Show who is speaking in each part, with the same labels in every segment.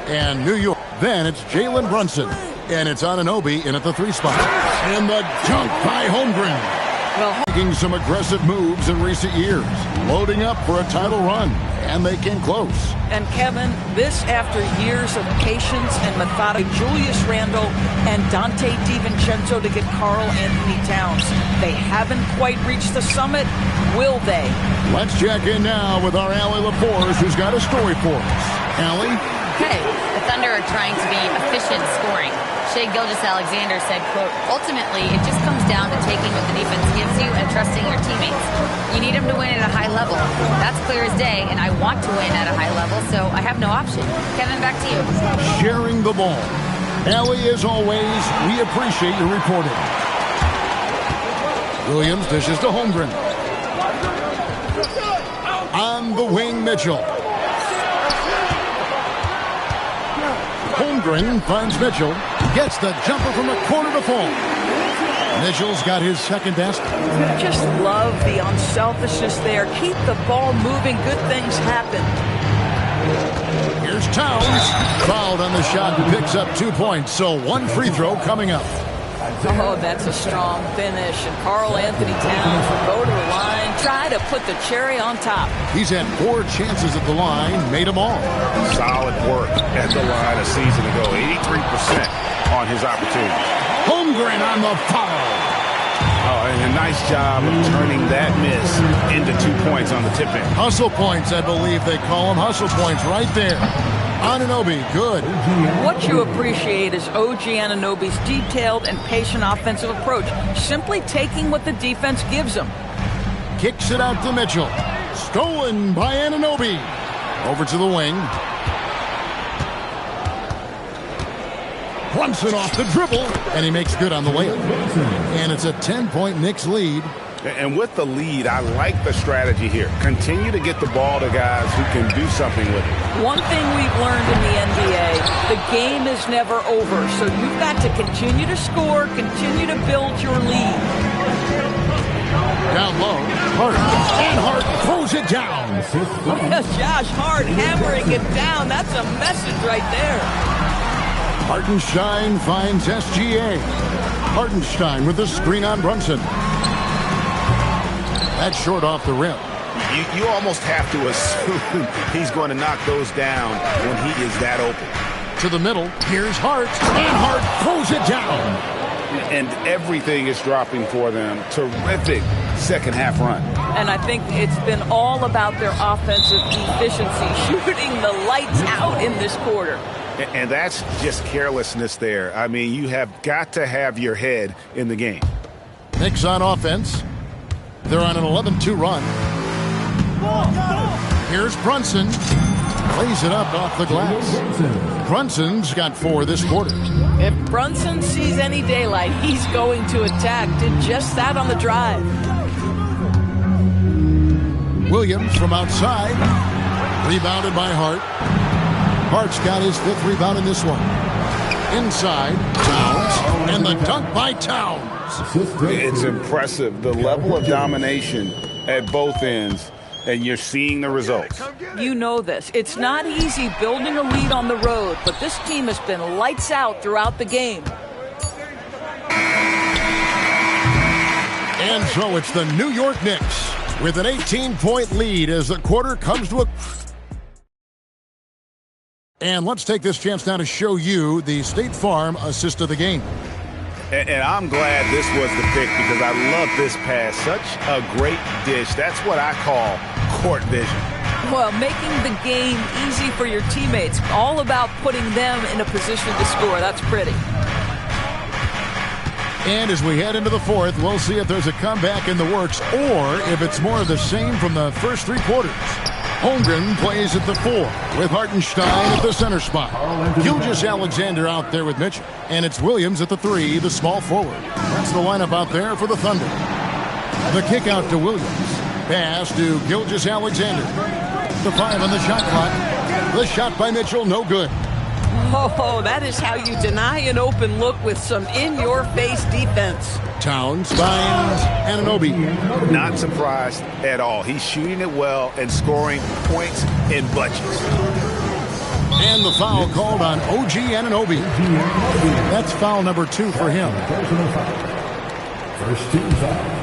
Speaker 1: And New York. Then it's Jalen Brunson. And it's Anunoby in at the 3 spot. And the dunk by Holmgren. Making some aggressive moves in recent years. Loading up for a title run. And they came close.
Speaker 2: And Kevin, this after years of patience and methodic. Julius Randle and Dante DiVincenzo to get Karl Anthony Towns. They haven't quite reached the summit. Will they?
Speaker 1: Let's check in now with our Allie LaForce, who's got a story for us. Allie?
Speaker 3: Okay, the Thunder are trying to be efficient scoring. Shai Gilgeous-Alexander said, quote, ultimately, it just comes down to taking what the defense gives you and trusting your teammates. You need them to win at a high level. That's clear as day, and I want to win at a high level, so I have no option. Kevin, back to you.
Speaker 1: Sharing the ball. Allie, as always, we appreciate your reporting. Williams dishes to Holmgren. On the wing, Mitchell. Holmgren finds Mitchell. Gets the jumper from the corner to fall. Mitchell's got his second basket.
Speaker 2: Just love the unselfishness there. Keep the ball moving. Good things happen.
Speaker 1: Here's Towns. Fouled on the shot and picks up 2 points. So 1 free throw coming up.
Speaker 2: Oh, that's a strong finish. And Karl Anthony Towns will go to the line, try to put the cherry on top.
Speaker 1: He's had 4 chances at the line, made them all.
Speaker 4: Solid work at the line a season ago. 83% on his opportunity.
Speaker 1: Holmgren on the foul.
Speaker 4: Oh, and a nice job of turning that miss into 2 points on the tip in.
Speaker 1: Hustle points, I believe they call them. Hustle points right there. Anunoby, good.
Speaker 2: What you appreciate is OG Anunoby's detailed and patient offensive approach, simply taking what the defense gives him.
Speaker 1: Kicks it out to Mitchell. Stolen by Anunoby. Over to the wing. Brunson off the dribble, and he makes good on the layup. And it's a 10-point Knicks lead.
Speaker 4: And with the lead, I like the strategy here. Continue to get the ball to guys who can do something with it.
Speaker 2: One thing we've learned in the NBA, the game is never over. So you've got to continue to score, continue to build your lead.
Speaker 1: Down low, Hart. And Hart throws it down.
Speaker 2: Josh Hart hammering it down. That's a message right there.
Speaker 1: Hartenstein finds SGA. Hartenstein with the screen on Brunson. That's short off the rim.
Speaker 4: You almost have to assume he's going to knock those down when he is that open.
Speaker 1: To the middle, here's Hart, and Hart throws it down.
Speaker 4: And everything is dropping for them. Terrific second half run.
Speaker 2: And I think it's been all about their offensive efficiency, shooting the lights out in this quarter.
Speaker 4: And that's just carelessness there. I mean, you have got to have your head in the game.
Speaker 1: Knicks on offense. They're on an 11-2 run. Here's Brunson. Lays it up off the glass. Brunson's got 4 this quarter.
Speaker 2: If Brunson sees any daylight, he's going to attack. Did just that on the drive.
Speaker 1: Williams from outside. Rebounded by Hart. Hart's got his 5th rebound in this one. Inside, Towns. And the dunk by Towns.
Speaker 4: It's impressive, the level of domination at both ends, and you're seeing the results.
Speaker 2: You know this. It's not easy building a lead on the road, but this team has been lights out throughout the game.
Speaker 1: And so it's the New York Knicks with an 18-point lead as the quarter comes to a... And let's take this chance now to show you the State Farm assist of the game.
Speaker 4: And I'm glad this was the pick because I love this pass. Such a great dish. That's what I call court vision.
Speaker 2: Well, making the game easy for your teammates. All about putting them in a position to score. That's pretty.
Speaker 1: And as we head into the 4th, we'll see if there's a comeback in the works or if it's more of the same from the first 3 quarters. Holmgren plays at the 4 with Hartenstein at the center spot. Gilgeous-Alexander out there with Mitchell. And it's Williams at the 3, the small forward. That's the lineup out there for the Thunder. The kick out to Williams. Pass to Gilgeous-Alexander. The 5 on the shot clock. The shot by Mitchell, no good.
Speaker 2: Oh, that is how you deny an open look with some in-your-face defense.
Speaker 1: Towns finds Anunoby.
Speaker 4: Not surprised at all. He's shooting it well and scoring points in bunches.
Speaker 1: And the foul called on OG Anunoby. That's foul number 2 for him.
Speaker 5: First team foul.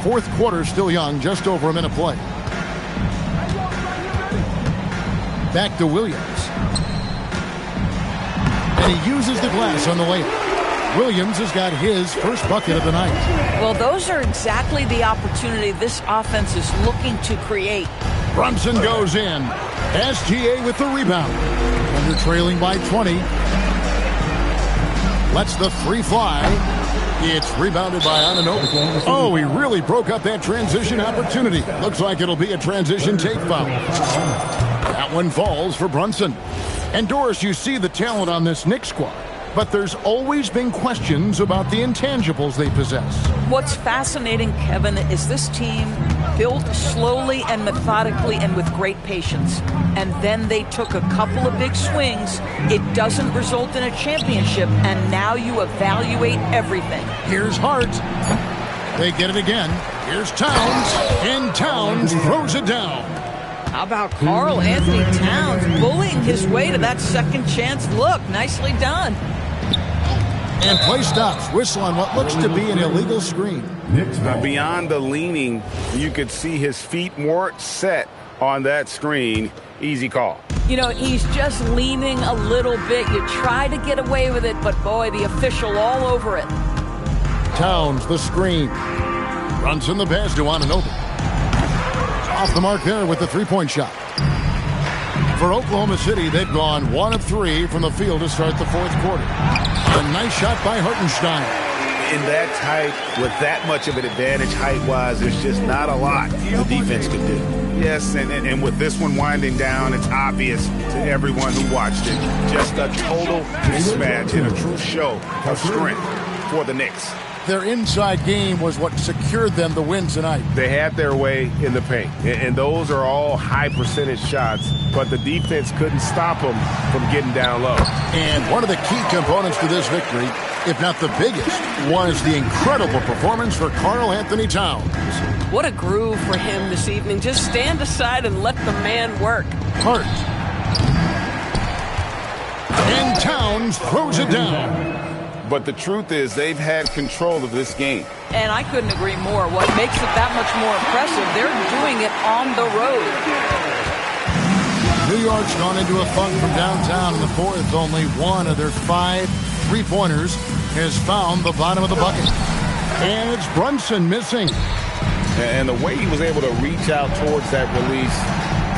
Speaker 1: Fourth quarter still young, just over a minute play. Back to Williams. And he uses the glass on the layup. Williams has got his first bucket of the night.
Speaker 2: Well, those are exactly the opportunity this offense is looking to create.
Speaker 1: Brunson goes in. SGA with the rebound. Under trailing by 20. Lets the three fly. It's rebounded by Anunoby. Oh, he really broke up that transition opportunity. Looks like it'll be a transition take foul. That one falls for Brunson. And Doris, you see the talent on this Knicks squad, but there's always been questions about the intangibles they possess.
Speaker 2: What's fascinating, Kevin, is this team built slowly and methodically and with great patience. And then they took a couple of big swings. It doesn't result in a championship, and now you evaluate everything.
Speaker 1: Here's Hart. They get it again. Here's Towns, and Towns throws it down.
Speaker 2: How about Karl Anthony Towns bullying his way to that second chance look? Nicely done.
Speaker 1: And play stops. Whistle on what looks to be an illegal screen.
Speaker 4: Now, beyond the leaning, you could see his feet weren't set on that screen. Easy call.
Speaker 2: You know, he's just leaning a little bit. You try to get away with it, but boy, the official all over it.
Speaker 1: Towns, the screen. Brunson the pass to Anunoby. Off the mark there with the three-point shot. For Oklahoma City, they've gone 1 of 3 from the field to start the fourth quarter. A nice shot by Hartenstein.
Speaker 4: In that tight, with that much of an advantage height-wise, there's just not a lot the defense could do. Yes, and with this one winding down, it's obvious to everyone who watched it. Just a total mismatch and a true show of strength for the Knicks.
Speaker 1: Their inside game was what secured them the win tonight.
Speaker 4: They had their way in the paint, and those are all high-percentage shots, but the defense couldn't stop them from getting down low.
Speaker 1: And one of the key components to this victory, if not the biggest, was the incredible performance for Karl Anthony Towns.
Speaker 2: What a groove for him this evening. Just stand aside and let the man work.
Speaker 1: Hart. And Towns throws it down.
Speaker 4: But the truth is they've had control of this game.
Speaker 2: And I couldn't agree more. What makes it that much more impressive, they're doing it on the road.
Speaker 1: New York's gone into a funk from downtown in the fourth. Only one of their 5 three-pointers has found the bottom of the bucket. And it's Brunson missing.
Speaker 4: And the way he was able to reach out towards that release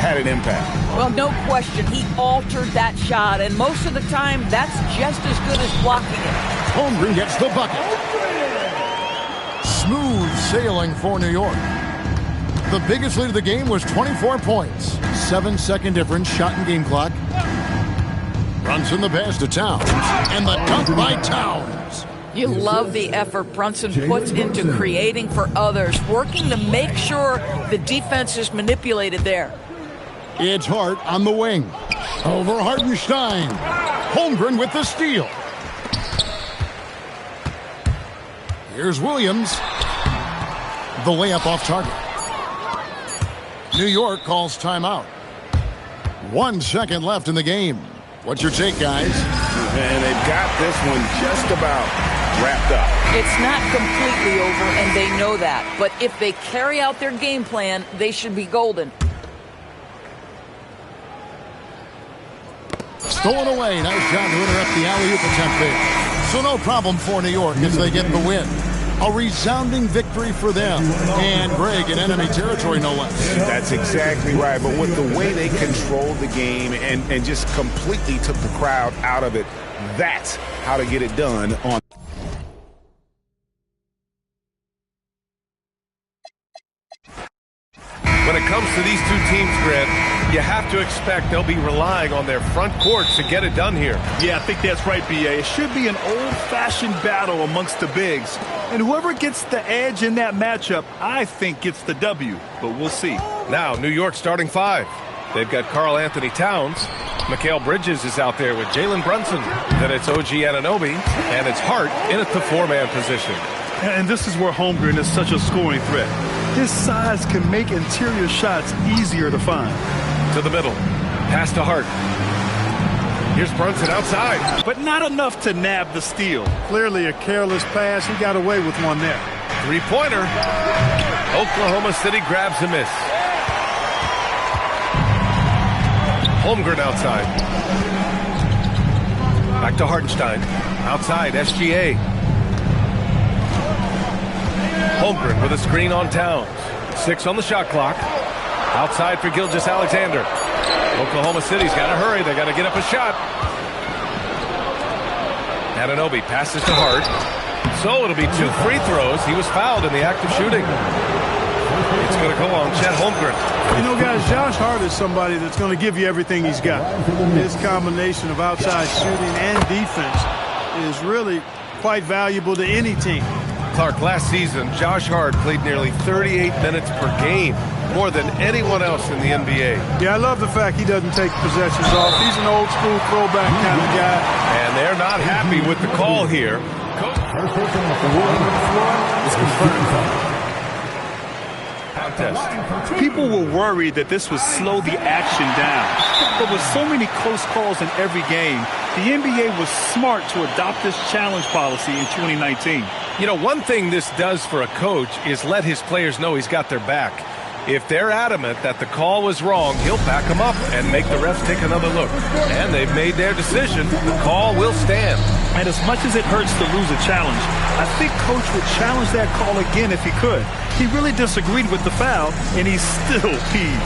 Speaker 4: had an impact.
Speaker 2: Well, no question. He altered that shot, and most of the time, that's just as good as blocking it.
Speaker 1: Holmgren gets the bucket. Smooth sailing for New York. The biggest lead of the game was 24 points. 7-second difference, shot and game clock. Brunson the pass to Towns. And the dunk by Towns.
Speaker 2: You love the effort Brunson puts into creating for others, working to make sure the defense is manipulated there.
Speaker 1: It's Hart on the wing. Over Hartenstein. Holmgren with the steal. Here's Williams. The layup off target. New York calls timeout. 1 second left in the game. What's your take, guys?
Speaker 4: And they've got this one just about wrapped up.
Speaker 2: It's not completely over, and they know that. But if they carry out their game plan, they should be golden.
Speaker 1: Stolen away. Nice job to interrupt the alley-oop attempt there. So no problem for New York as they get the win. A resounding victory for them. And Greg in enemy territory, no less.
Speaker 4: That's exactly right. But with the way they controlled the game and just completely took the crowd out of it, that's how to get it done on.
Speaker 6: When it comes to these two teams, Grant, you have to expect they'll be relying on their front court to get it done here.
Speaker 7: Yeah, I think that's right, B.A. It should be an old-fashioned battle amongst the bigs. And whoever gets the edge in that matchup, I think gets the W. But we'll see.
Speaker 6: Now, New York starting 5. They've got Karl Anthony Towns. Mikal Bridges is out there with Jalen Brunson. Then it's OG Anunoby. And it's Hart in at the 4-man position.
Speaker 7: And this is where Holmgren is such a scoring threat. His size can make interior shots easier to find.
Speaker 6: To To the middle. Pass to Hart. Here's Brunson outside.
Speaker 7: But not enough to nab the steal.
Speaker 5: Clearly a careless pass. He got away with one there.
Speaker 6: Three-pointer. Oklahoma City grabs a miss. Holmgren outside. Back to Hartenstein. Outside, SGA. Holmgren with a screen on Towns. 6 on the shot clock. Outside for Gilgeous-Alexander. Oklahoma City's got to hurry. They got to get up a shot. Anunoby passes to Hart. So it'll be 2 free throws. He was fouled in the act of shooting. It's going to go on Chet Holmgren.
Speaker 5: You know, guys, Josh Hart is somebody that's going to give you everything he's got. His combination of outside shooting and defense is really quite valuable to any team.
Speaker 6: Clark, last season, Josh Hart played nearly 38 minutes per game, more than anyone else in the NBA.
Speaker 5: Yeah, I love the fact he doesn't take possessions off. He's an old school throwback kind of guy.
Speaker 6: And they're not happy with the call here.
Speaker 1: First person off the floor is confirmed.
Speaker 6: Contest.
Speaker 7: People were worried that this would slow the action down. But with so many close calls in every game, the NBA was smart to adopt this challenge policy in 2019.
Speaker 6: You know, one thing this does for a coach is let his players know he's got their back. If they're adamant that the call was wrong, he'll back them up and make the refs take another look. And they've made their decision. The call will stand.
Speaker 7: And as much as it hurts to lose a challenge, I think Coach would challenge that call again if he could. He really disagreed with the foul, and he's still peeved.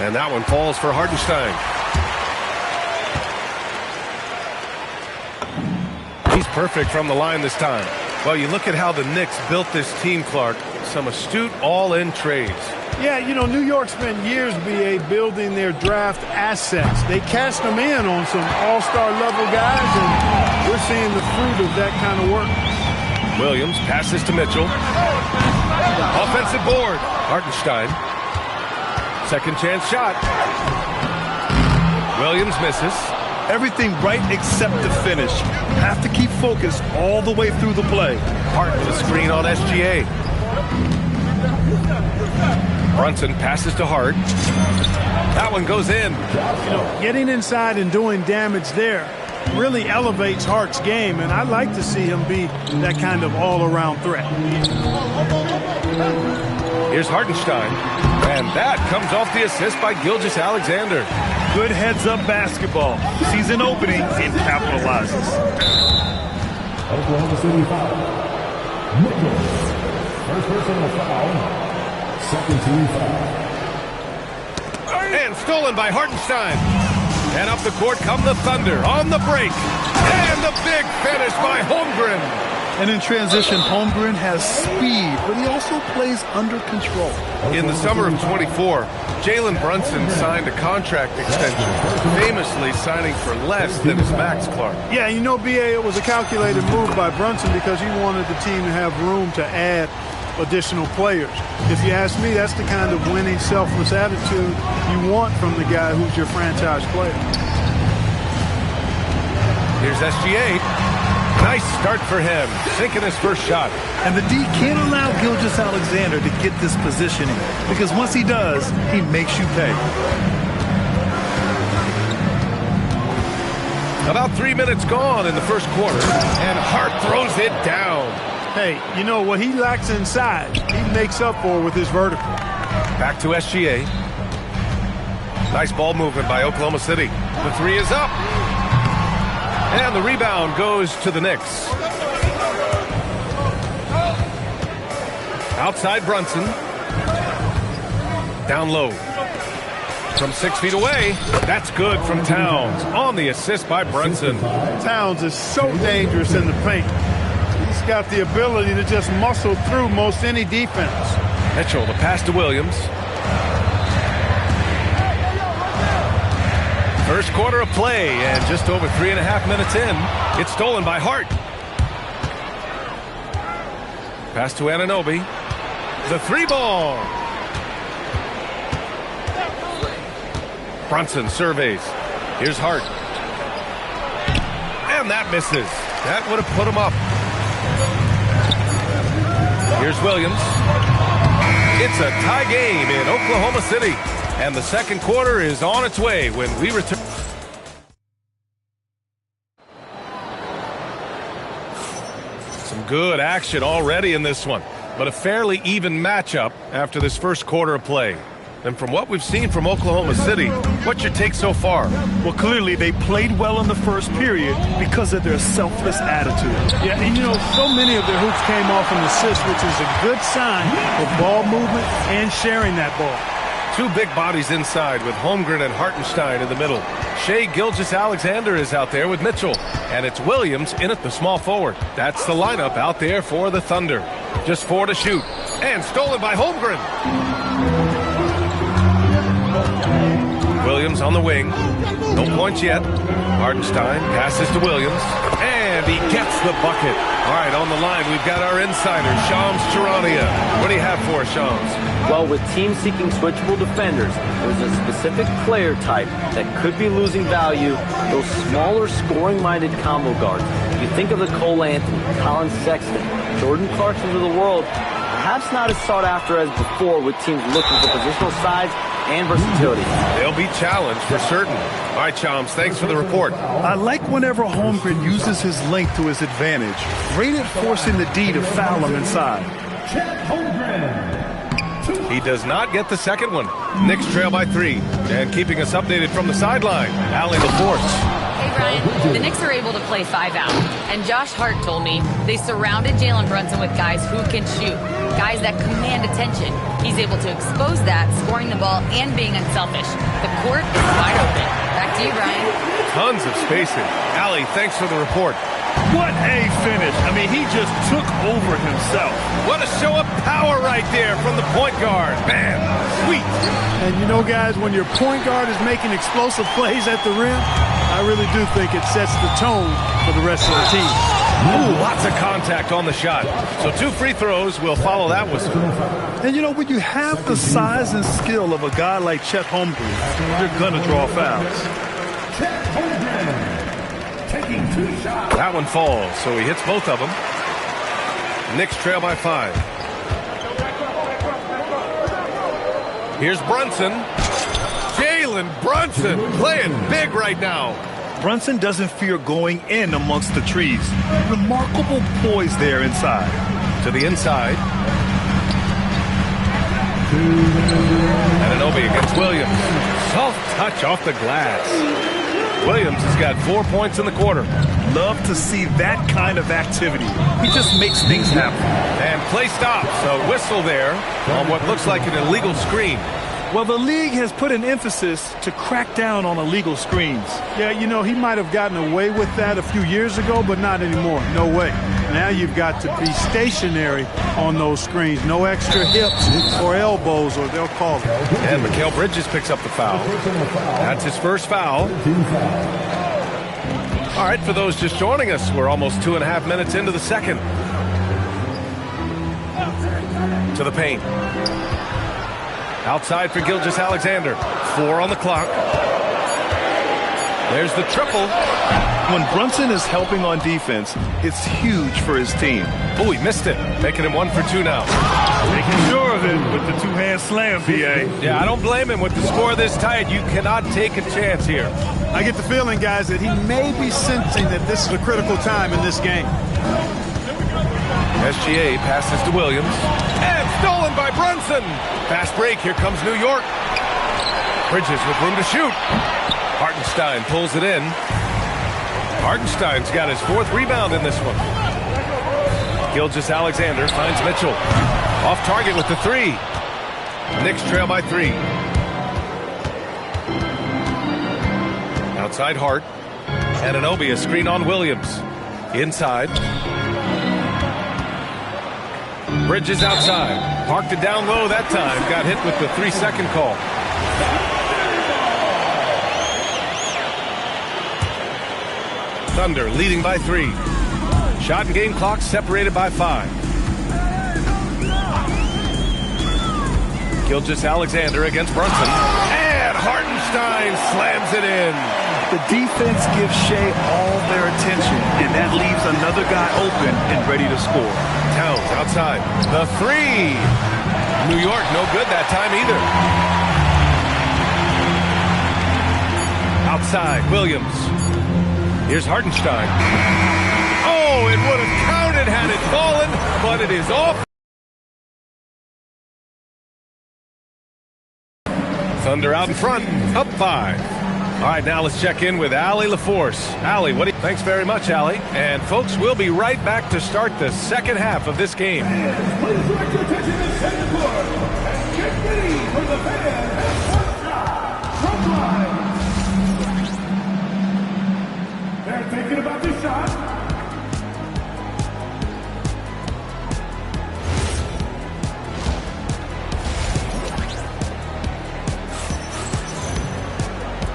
Speaker 6: And that one falls for Hartenstein. He's perfect from the line this time. Well, you look at how the Knicks built this team, Clark. Some astute all-in trades.
Speaker 5: Yeah, you know, New York spent years, B.A., building their draft assets. They cashed them in on some all-star level guys, and we're seeing the fruit of that kind of work.
Speaker 6: Williams passes to Mitchell. Offensive board. Hartenstein. Second chance shot. Williams misses.
Speaker 7: Everything right except the finish. Have to keep focused all the way through the play.
Speaker 6: Hart with a screen on SGA. Brunson passes to Hart. That one goes in.
Speaker 5: You know, getting inside and doing damage there really elevates Hart's game, and I like to see him be that kind of all-around threat.
Speaker 6: Here's Hartenstein. And that comes off the assist by Gilgeous-Alexander.
Speaker 7: Good heads-up basketball. Sees an opening and capitalizes.
Speaker 1: Oklahoma City foul. Mitchell. First personal foul. Second team foul.
Speaker 6: And stolen by Hartenstein. And up the court come the Thunder on the break. And the big finish by Holmgren.
Speaker 7: And in transition, Holmgren has speed, but he also plays under control.
Speaker 6: In the summer of 24, Jalen Brunson signed a contract extension, famously signing for less than his max, Clark.
Speaker 5: Yeah, you know, B.A., it was a calculated move by Brunson because he wanted the team to have room to add additional players. If you ask me, that's the kind of winning, selfless attitude you want from the guy who's your franchise player.
Speaker 6: Here's SGA. Nice start for him, sinking his first shot.
Speaker 7: And the D can't allow Gilgeous-Alexander to get this positioning, because once he does, he makes you pay.
Speaker 6: About 3 minutes gone in the first quarter, and Hart throws it down.
Speaker 5: Hey, you know, what he lacks inside, he makes up for with his vertical.
Speaker 6: Back to SGA. Nice ball movement by Oklahoma City. The three is up. And the rebound goes to the Knicks. Outside Brunson. Down low. From 6 feet away. That's good from Towns. On the assist by Brunson.
Speaker 5: Towns is so dangerous in the paint. He's got the ability to just muscle through most any defense.
Speaker 6: Mitchell, the pass to Williams. First quarter of play, and just over 3.5 minutes in, it's stolen by Hart. Pass to Anunoby. The 3-ball. Brunson surveys. Here's Hart. And that misses. That would have put him up. Here's Williams. It's a tie game in Oklahoma City. And the second quarter is on its way when we return. Some good action already in this one, but a fairly even matchup after this first quarter of play. And from what we've seen from Oklahoma City, what's your take so far?
Speaker 7: Well, clearly they played well in the first period because of their selfless attitude.
Speaker 5: Yeah, and so many of their hoops came off an assist, which is a good sign of ball movement and sharing that ball.
Speaker 6: Two big bodies inside with Holmgren and Hartenstein in the middle. Shai Gilgeous-Alexander is out there with Mitchell. And it's Williams in at the small forward. That's the lineup out there for the Thunder. Just 4 to shoot. And stolen by Holmgren. Williams on the wing. No points yet. Hartenstein passes to Williams. And he gets the bucket. All right, on the line, we've got our insider, Shams Charania. What do you have for us, Shams?
Speaker 8: Well, with teams seeking switchable defenders, there's a specific player type that could be losing value, those smaller scoring-minded combo guards. You think of the Cole Anthony, Colin Sexton, Jordan Clarksons of the world, perhaps not as sought after as before with teams looking for positional size and versatility.
Speaker 6: They'll be challenged for certain. All right, Shams, thanks for the report.
Speaker 7: I like whenever Holmgren uses his length to his advantage. Great at forcing the D to foul him inside.
Speaker 6: He does not get the second one. Knicks trail by 3. And keeping us updated from the sideline, Allie LaForce.
Speaker 3: Hey, Ryan, the Knicks are able to play 5 out. And Josh Hart told me they surrounded Jalen Brunson with guys who can shoot, guys that command attention. He's able to expose that, scoring the ball and being unselfish. The court is wide open. Back to you, Ryan.
Speaker 6: Tons of spacing. Allie, thanks for the report.
Speaker 7: What a finish. I mean, he just took over himself.
Speaker 6: What a show of power right there from the point guard. Man, sweet.
Speaker 5: And guys, when your point guard is making explosive plays at the rim, I really do think it sets the tone for the rest of the team.
Speaker 6: Ooh, lots of contact on the shot. So 2 free throws will follow that whistle.
Speaker 7: And when you have the size and skill of a guy like Chet Holmgren, you're going to draw fouls.
Speaker 9: Chet Holmgren taking 2 shots.
Speaker 6: That one falls, so he hits both of them. Knicks trail by 5. Here's Brunson. Jalen Brunson playing big right now.
Speaker 7: Brunson doesn't fear going in amongst the trees. Remarkable poise there inside.
Speaker 6: To the inside. Anunoby against Williams. Soft touch off the glass. Williams has got 4 points in the quarter.
Speaker 7: Love to see that kind of activity. He just makes things happen.
Speaker 6: And play stops. A whistle there on what looks like an illegal screen.
Speaker 7: Well, the league has put an emphasis to crack down on illegal screens.
Speaker 5: Yeah, he might have gotten away with that a few years ago, but not anymore. No way. Now you've got to be stationary on those screens. No extra hips or elbows, or they'll call it.
Speaker 6: And Mikal Bridges picks up the foul. That's his first foul. All right, for those just joining us, we're almost 2.5 minutes into the second. To the paint. Outside for Gilgeous-Alexander. 4 on the clock. There's the triple.
Speaker 7: When Brunson is helping on defense, it's huge for his team.
Speaker 6: Oh, he missed it. Making him 1 for 2 now.
Speaker 7: Making sure of it with the 2-hand slam, PA.
Speaker 6: Yeah, I don't blame him. With the score this tight, you cannot take a chance here.
Speaker 5: I get the feeling, guys, that he may be sensing that this is a critical time in this game.
Speaker 6: SGA passes to Williams. And stolen by Brunson. Fast break. Here comes New York. Bridges with room to shoot. Hartenstein pulls it in. Hartenstein's got his 4th rebound in this one. Gilgeous-Alexander finds Mitchell. Off target with the 3. Knicks trail by 3. Outside Hart. Anunoby, a screen on Williams. Inside. Bridges outside. Parked it down low that time. Got hit with the 3-second call. Thunder leading by 3. Shot and game clock separated by 5. Gilgeous-Alexander against Brunson. And Hartenstein slams it in.
Speaker 7: The defense gives Shea all their attention, and that leaves another guy open and ready to score.
Speaker 6: Towns outside. The 3. New York no good that time either. Outside, Williams. Here's Hartenstein. Oh, it would have counted had it fallen, but it is off. Thunder out in front, up 5. All right, now let's check in with Allie LaForce. Allie, thanks very much, Allie. And folks, we'll be right back to start the second half of this game.
Speaker 9: Please direct your attention to center court and get ready for the fans. First shot from line. They're thinking about the shot.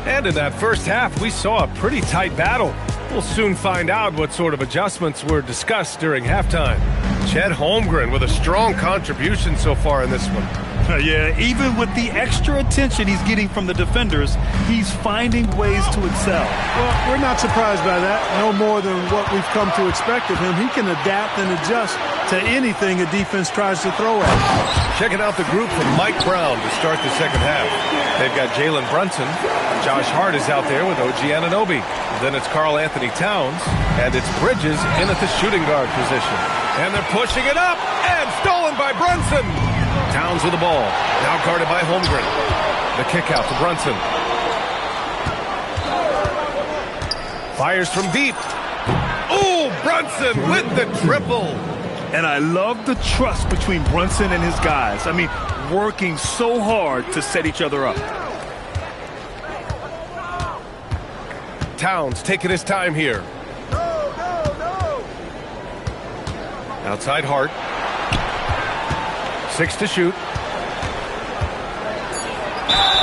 Speaker 6: And in that first half, we saw a pretty tight battle. We'll soon find out what sort of adjustments were discussed during halftime. Chet Holmgren with a strong contribution so far in this one.
Speaker 7: Yeah, even with the extra attention he's getting from the defenders, he's finding ways to excel.
Speaker 5: Well, we're not surprised by that. No more than what we've come to expect of him. He can adapt and adjust to anything a defense tries to throw at him.
Speaker 6: Checking out the group from Mike Brown to start the second half. They've got Jalen Brunson. Josh Hart is out there with OG Anunoby. Then it's Karl Anthony Towns. And it's Bridges in at the shooting guard position. And they're pushing it up. And stolen by Brunson. Towns with the ball. Now guarded by Holmgren. The kick out to Brunson. Fires from deep. Oh, Brunson with the triple.
Speaker 7: And I love the trust between Brunson and his guys. I mean, working so hard to set each other up.
Speaker 6: Towns taking his time here. Outside Hart. 6 to shoot.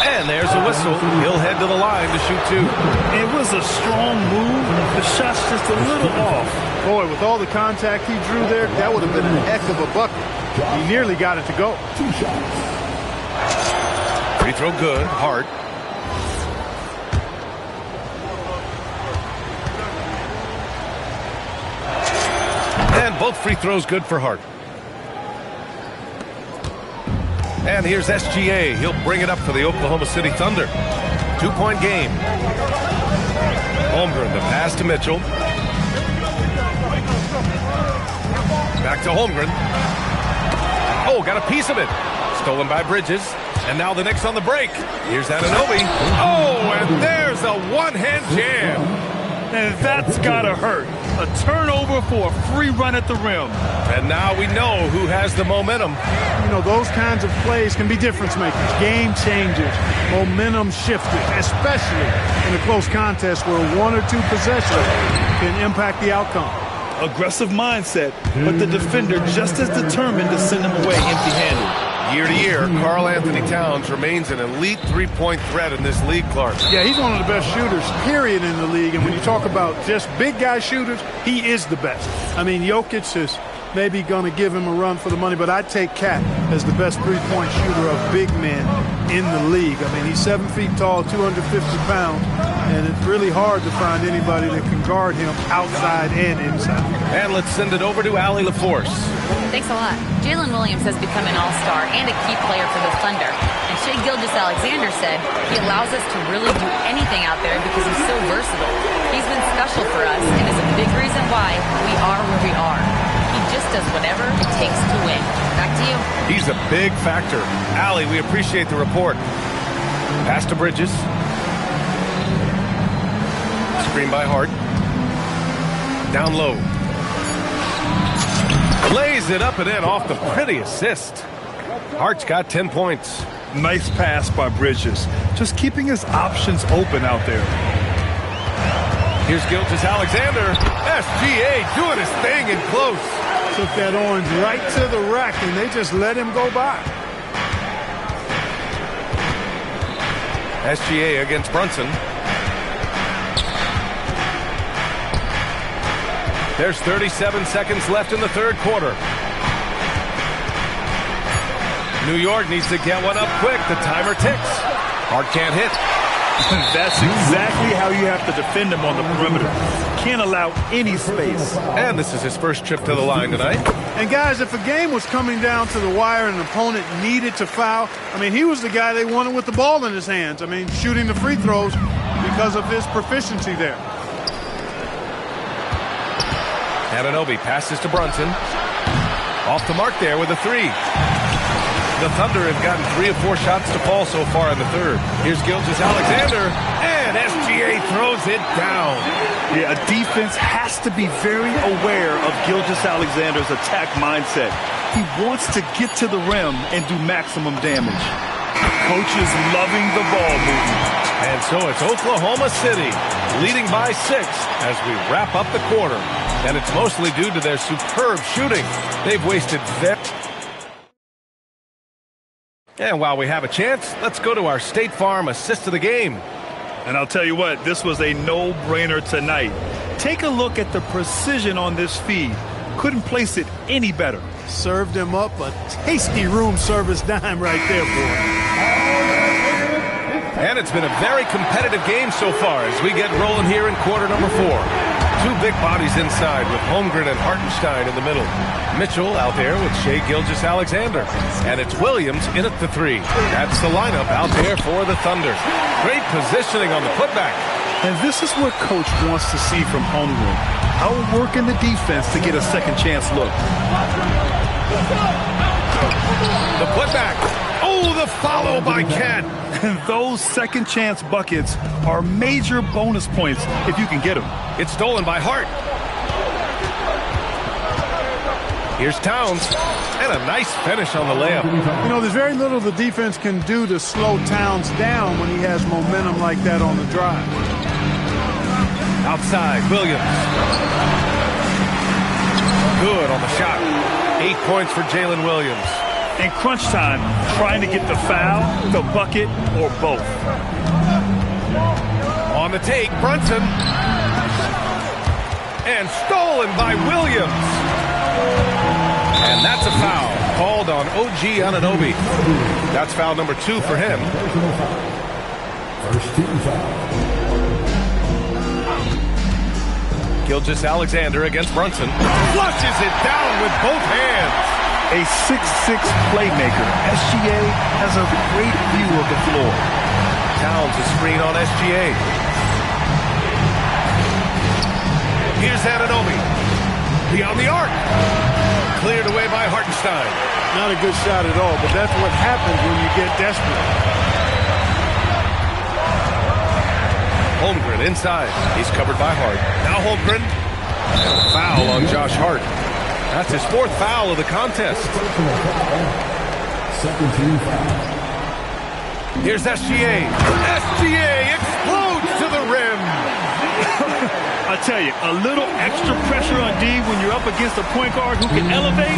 Speaker 6: And there's a whistle. He'll head to the line to shoot 2.
Speaker 7: It was a strong move. The shot's just a little off.
Speaker 5: Boy, with all the contact he drew there, that would have been a heck of a bucket. He nearly got it to go.
Speaker 9: 2 shots.
Speaker 6: Free throw good. Hart. And both free throws good for Hart. And here's SGA. He'll bring it up for the Oklahoma City Thunder. 2-point game. Holmgren, the pass to Mitchell. Back to Holmgren. Oh, got a piece of it. Stolen by Bridges. And now the Knicks on the break. Here's Anunoby. Oh, and there's a one-hand jam.
Speaker 7: And that's gotta hurt. A turnover for a free run at the rim.
Speaker 6: And now we know who has the momentum.
Speaker 5: You know, those kinds of plays can be difference makers, game changers, momentum shifters, especially in a close contest where 1 or 2 possessions can impact the outcome.
Speaker 7: Aggressive mindset, but the defender just as determined to send him away empty-handed.
Speaker 6: Year to year, Karl Anthony Towns remains an elite three-point threat in this league, Clark.
Speaker 5: Yeah, he's one of the best shooters, period, in the league. And when you talk about just big guy shooters, he is the best. I mean, Jokic is maybe going to give him a run for the money, but I'd take Cat as the best three-point shooter of big men in the league. I mean, he's 7 feet tall, 250 pounds, and it's really hard to find anybody that can guard him outside and inside.
Speaker 6: And let's send it over to Allie LaForce.
Speaker 3: Thanks a lot. Jalen Williams has become an all-star and a key player for the Thunder. And Shea Gilgeous-Alexander said he allows us to really do anything out there because he's so versatile. He's been special for us and is a big reason why we are where we are. He just does whatever it takes to win. Back to you.
Speaker 6: He's a big factor. Allie, we appreciate the report. Pass to Bridges. Screen by Hart. Down low. Lays it up and in off the pretty assist. Hart's got 10 points.
Speaker 7: Nice pass by Bridges. Just keeping his options open out there.
Speaker 6: Here's Gilgeous-Alexander. SGA doing his thing in close.
Speaker 5: Took that orange right to the rack, and they just let him go by.
Speaker 6: SGA against Brunson. There's 37 seconds left in the third quarter. New York needs to get one up quick. The timer ticks. Hart can't hit.
Speaker 7: That's exactly how you have to defend him on the perimeter. Can't allow any space.
Speaker 6: And this is his first trip to the line tonight.
Speaker 5: And guys, if a game was coming down to the wire and an opponent needed to foul, I mean, he was the guy they wanted with the ball in his hands. I mean, shooting the free throws because of his proficiency there.
Speaker 6: Anunoby passes to Brunson. Off the mark there with a three. The Thunder have gotten 3 of 4 shots to fall so far in the third. Here's Gilgeous-Alexander, and SGA throws it down.
Speaker 7: Yeah, a defense has to be very aware of Gilgeous-Alexander's attack mindset. He wants to get to the rim and do maximum damage. Coach is loving the ball movement.
Speaker 6: And so it's Oklahoma City leading by 6 as we wrap up the quarter. And it's mostly due to their superb shooting. They've wasted And while we have a chance, let's go to our State Farm assist of the game.
Speaker 7: And I'll tell you what, this was a no-brainer tonight. Take a look at the precision on this feed. Couldn't place it any better.
Speaker 5: Served him up a tasty room service dime right there, boy.
Speaker 6: And it's been a very competitive game so far as we get rolling here in quarter number 4. 2 big bodies inside with Holmgren and Hartenstein in the middle. Mitchell out there with Shai Gilgeous-Alexander. And it's Williams in at the 3. That's the lineup out there for the Thunder. Great positioning on the putback.
Speaker 7: And this is what Coach wants to see from Holmgren. Outworking the defense to get a second chance look.
Speaker 6: The putback. Oh, the follow by Kent.
Speaker 7: And those second chance buckets are major bonus points if you can get them.
Speaker 6: It's stolen by Hart. Here's Towns. And a nice finish on the layup.
Speaker 5: You know, there's very little the defense can do to slow Towns down when he has momentum like that on the drive.
Speaker 6: Outside, Williams. Good on the shot. 8 points for Jalen Williams.
Speaker 7: In crunch time, trying to get the foul, the bucket, or both.
Speaker 6: On the take, Brunson. And stolen by Williams. And that's a foul called on OG Anunoby. That's foul number 2 for him.
Speaker 9: First team foul.
Speaker 6: Gilgeous-Alexander against Brunson. Flushes it down with both hands.
Speaker 7: A 6'6" playmaker. SGA has a great view of the floor.
Speaker 6: Towns a screen on SGA. Here's Anunoby. Beyond the arc. Cleared away by Hartenstein.
Speaker 5: Not a good shot at all, but that's what happens when you get desperate.
Speaker 6: Holmgren inside. He's covered by Hart. Now Holmgren. And a foul on Josh Hart. That's his 4th foul of the contest.
Speaker 9: Second team foul.
Speaker 6: Here's SGA. SGA explodes to the rim.
Speaker 7: I tell you, a little extra pressure on D when you're up against a point guard who can elevate.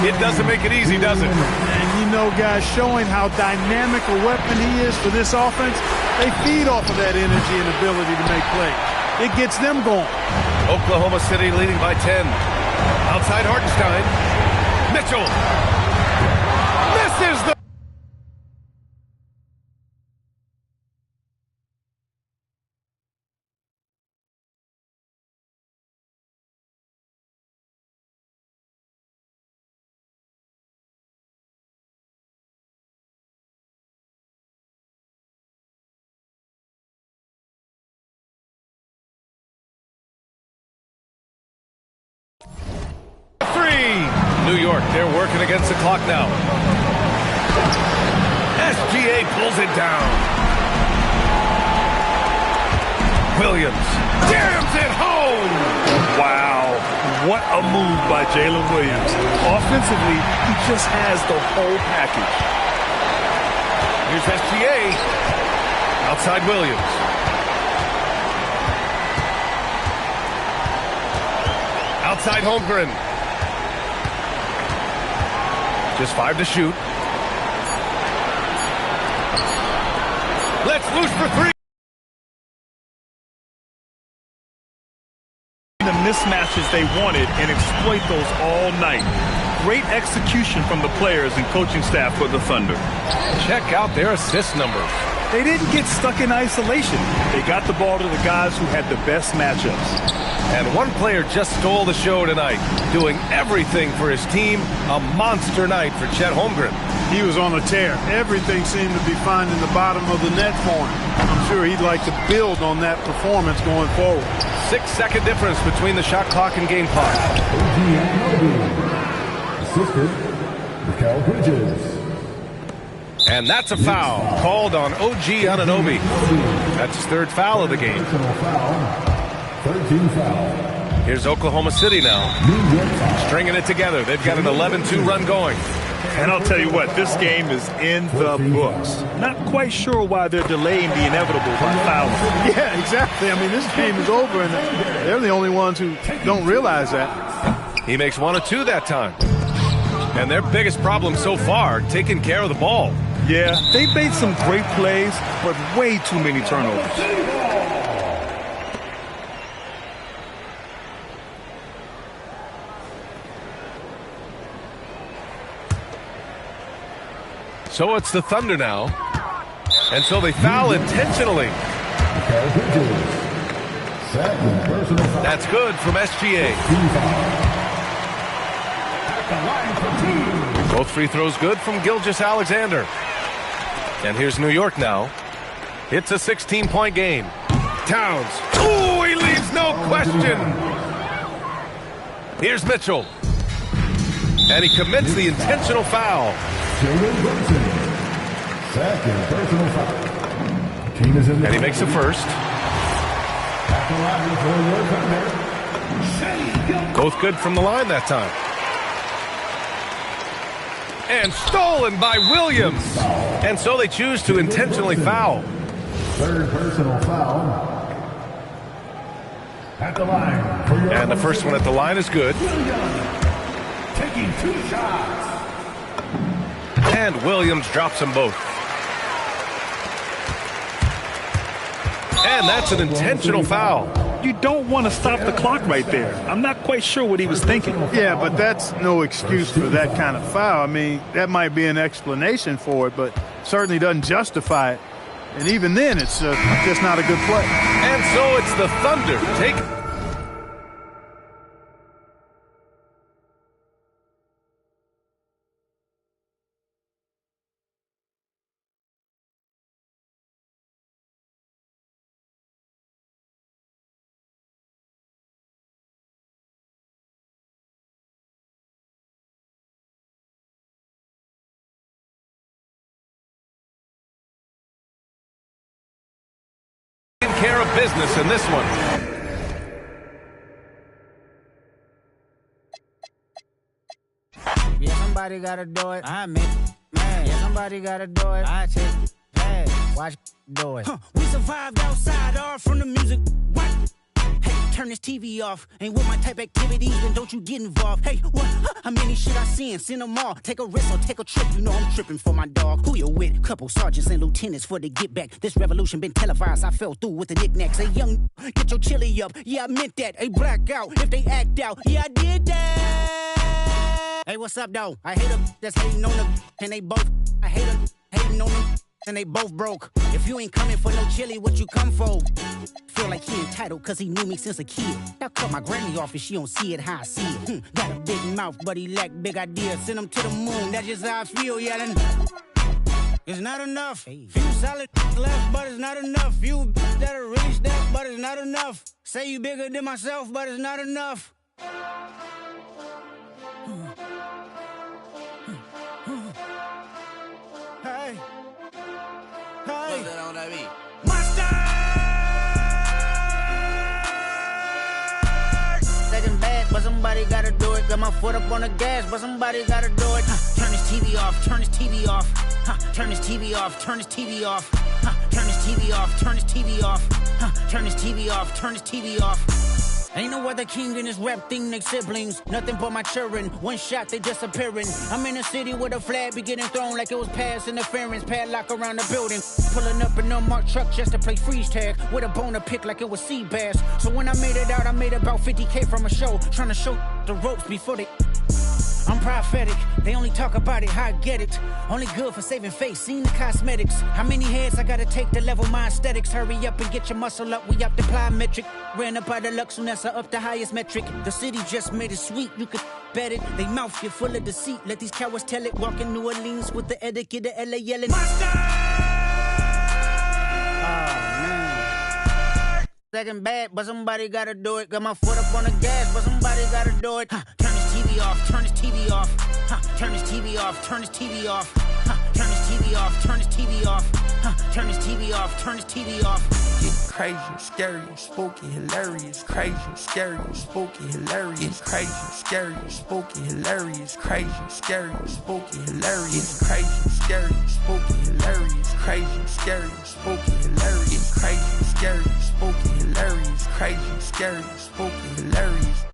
Speaker 6: It doesn't make it easy, does it?
Speaker 5: And you know, guys, showing how dynamic a weapon he is for this offense, they feed off of that energy and ability to make plays. It gets them going.
Speaker 6: Oklahoma City leading by 10. Outside Hartenstein. Mitchell. Misses the... New York, they're working against the clock now. SGA pulls it down. Williams jams it home.
Speaker 7: Wow, what a move by Jalen Williams. Offensively, he just has the whole package.
Speaker 6: Here's SGA. Outside Williams. Outside Holmgren. Just 5 to shoot. Let's loose for 3.
Speaker 7: The mismatches they wanted and exploit those all night. Great execution from the players and coaching staff for the Thunder.
Speaker 6: Check out their assist numbers.
Speaker 7: They didn't get stuck in isolation. They got the ball to the guys who had the best matchups.
Speaker 6: And one player just stole the show tonight, doing everything for his team. A monster night for Chet Holmgren.
Speaker 5: He was on a tear. Everything seemed to be finding the bottom of the net for him. I'm sure he'd like to build on that performance going forward.
Speaker 6: 6-second difference between the shot clock and game clock.
Speaker 9: Assistant, Mikal Bridges.
Speaker 6: And that's a foul called on OG Anunoby. That's his third foul of the game.
Speaker 9: 13 foul.
Speaker 6: Here's Oklahoma City now, stringing it together. They've got an 11-2 run going.
Speaker 7: And I'll tell you what, this game is in the books. Not quite sure why they're delaying the inevitable by fouling.
Speaker 5: Yeah, exactly. I mean, this game is over, and they're the only ones who don't realize that.
Speaker 6: He makes 1 of 2 that time. And their biggest problem so far, taking care of the ball.
Speaker 7: Yeah, they've made some great plays, but way too many turnovers.
Speaker 6: So it's the Thunder now. And so they foul intentionally. That's good from SGA. Both free throws good from Gilgeous-Alexander. And here's New York now. It's a 16-point game. Towns. Ooh, he leaves no question. Here's Mitchell. And he commits the intentional foul.
Speaker 9: Second personal foul.
Speaker 6: And he makes the first. Both good from the line that time. And stolen by Williams. And so they choose to intentionally foul.
Speaker 9: Third personal foul. At the line.
Speaker 6: And the first one at the line is good.
Speaker 9: Taking 2 shots.
Speaker 6: And Williams drops them both. And that's an intentional foul.
Speaker 7: You don't want to stop the clock right there. I'm not quite sure what he was thinking.
Speaker 5: Yeah, but that's no excuse for that kind of foul. I mean, that might be an explanation for it, but certainly doesn't justify it. And even then, it's just not a good play.
Speaker 6: And so it's the Thunder take. Care of business in this one.
Speaker 10: Yeah, somebody gotta do it. I mean, man. Yeah, somebody gotta do it. I take it. Watch do it.
Speaker 11: We survived outside, all from the music. What? Hey, turn this TV off. Ain't with my type activities, then don't you get involved. Hey, what? How many shit I seen? Send them all. Take a risk or take a trip. You know I'm tripping for my dog. Who you with? Couple sergeants and lieutenants for the get back. This revolution been televised. I fell through with the knickknacks. Hey, young, get your chili up. Yeah, I meant that. Hey, black out if they act out. Yeah, I did that. Hey, what's up, though? I hate them that's hating on them, and they both. I hate them hating on them, and they both broke. If you ain't coming for no chili, what you come for? Feel like he entitled cause he knew me since a kid. I cut my granny off if she don't see it how I see it. Got a big mouth, but he lack big ideas. Send him to the moon, that's just how I feel, yelling. It's not enough. Few solid left, but it's not enough. Few that'll really step, but it's not enough. Say you bigger than myself, but it's not enough. Hey. Hey. Monster! Second bad, but somebody gotta do it. Got my foot up on the gas, but somebody gotta do it. Turn this TV off, turn this TV off. Turn this TV off, turn this TV off. Turn this TV off, turn this TV off. Turn this TV off, turn this TV off. Ain't no Mayweather King and his rap thing, they siblings. Nothing but my children. One shot, they disappearing. I'm in a city with a flag be getting thrown like it was pass interference. Padlock around the building. Pulling up an unmarked truck just to play freeze tag. With a bone to pick like it was sea bass. So when I made it out, I made about 50K from a show. Trying to show the ropes before they... I'm prophetic, they only talk about it, how I get it. Only good for saving face, seen the cosmetics. How many heads I gotta take to level my aesthetics? Hurry up and get your muscle up, we up the plyometric. Ran up out of luck, soon as I up the highest metric. The city just made it sweet, you could bet it. They mouth get full of deceit, let these cowards tell it. Walk in New Orleans with the etiquette of LA yelling. Second bad, but somebody gotta do it. Got my foot up on the gas, but somebody gotta do it. Turn his TV off, turn his TV off. Turn his TV off, turn his TV off. Turn his TV off, turn his TV off. Turn his TV off, turn his TV off.
Speaker 12: It's crazy, scary, spooky, hilarious. Crazy, scary, spooky, hilarious. Crazy, scary, spooky, hilarious. Crazy, scary, spooky, hilarious. Crazy, scary, spooky, hilarious. Crazy, scary, spooky, hilarious. Crazy, scary, spooky, hilarious. Crazy, scary, spooky, hilarious.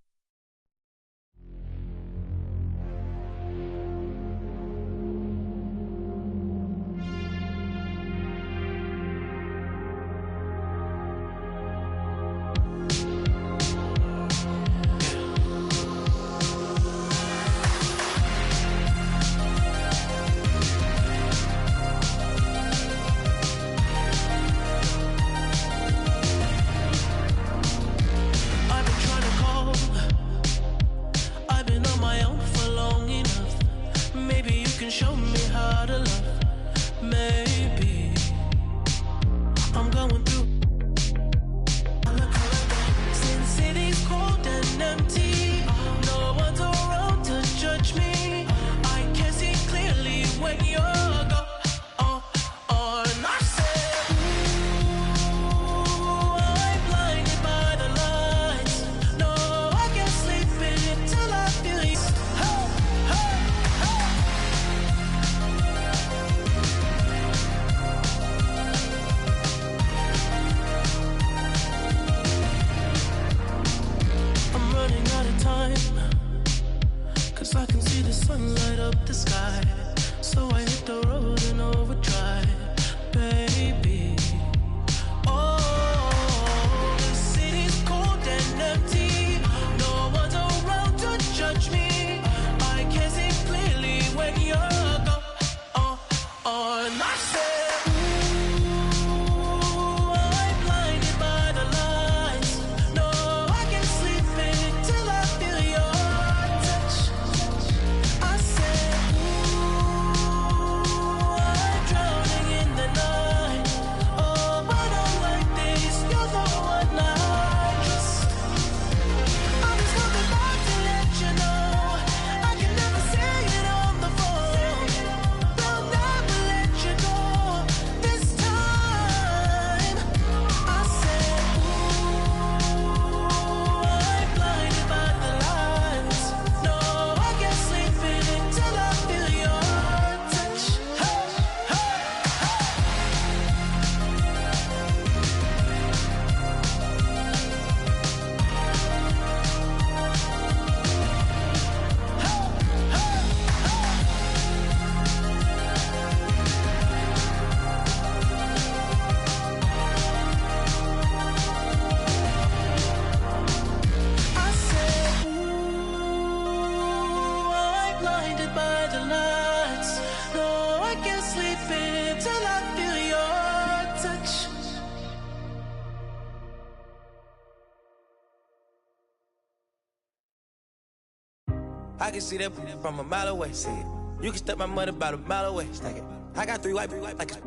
Speaker 13: I can see that from a mile away. See it. You can step my money about a mile away. Stack it. I got three white like a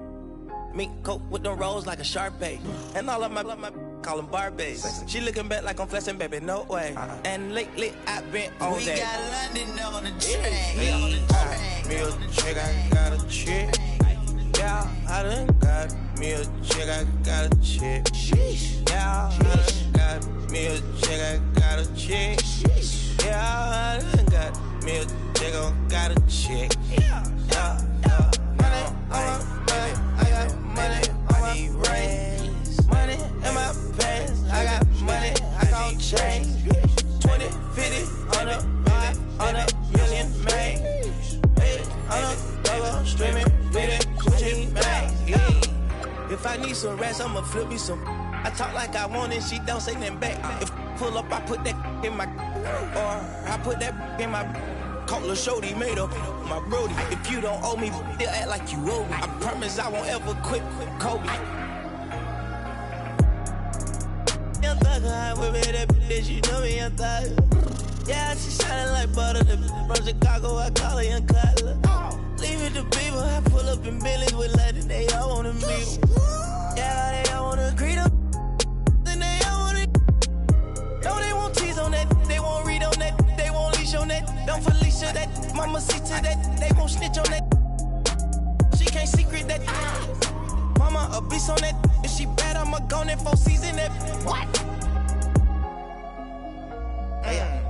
Speaker 13: mink coat with them rolls like a Sharpay. And all of my call them Barbies. She looking back like I'm flexing, baby, no way. And lately I've been on that.
Speaker 14: We got London on the train.
Speaker 13: Me a chick, I got a chick. Yeah, I done got me a chick, I got a chick. Yeah, I done got me a chick, I got a chick. Yeah, I done got me a chick, I got a chick. Yeah. Money, I got money, I need rings. Money in my pants, I got money, I gon' change. some rats, I'ma flip me some. I talk like I want it, she don't say nothing back. If pull up, I put that in my, or I put that in my. Cutler shorty made up my brody. If you don't owe me, they'll act like you owe me. I promise I won't ever quit Kobe. Young thugger, I whip it that bitch, you know me, young thugger. Yeah, she shining like butter. The from Chicago, I call her young Cutler. Leave it to people, I pull up in Billy's with London, they all wanna meet. Yeah, they all wanna greet them. Then they all wanna. No, they won't tease on that, they won't read on that, they won't leash on that. Don't Felicia that, mama see to that, they won't snitch on that. She can't secret that. Mama a beast on that. If she bad, I'ma go in 4 season that. What?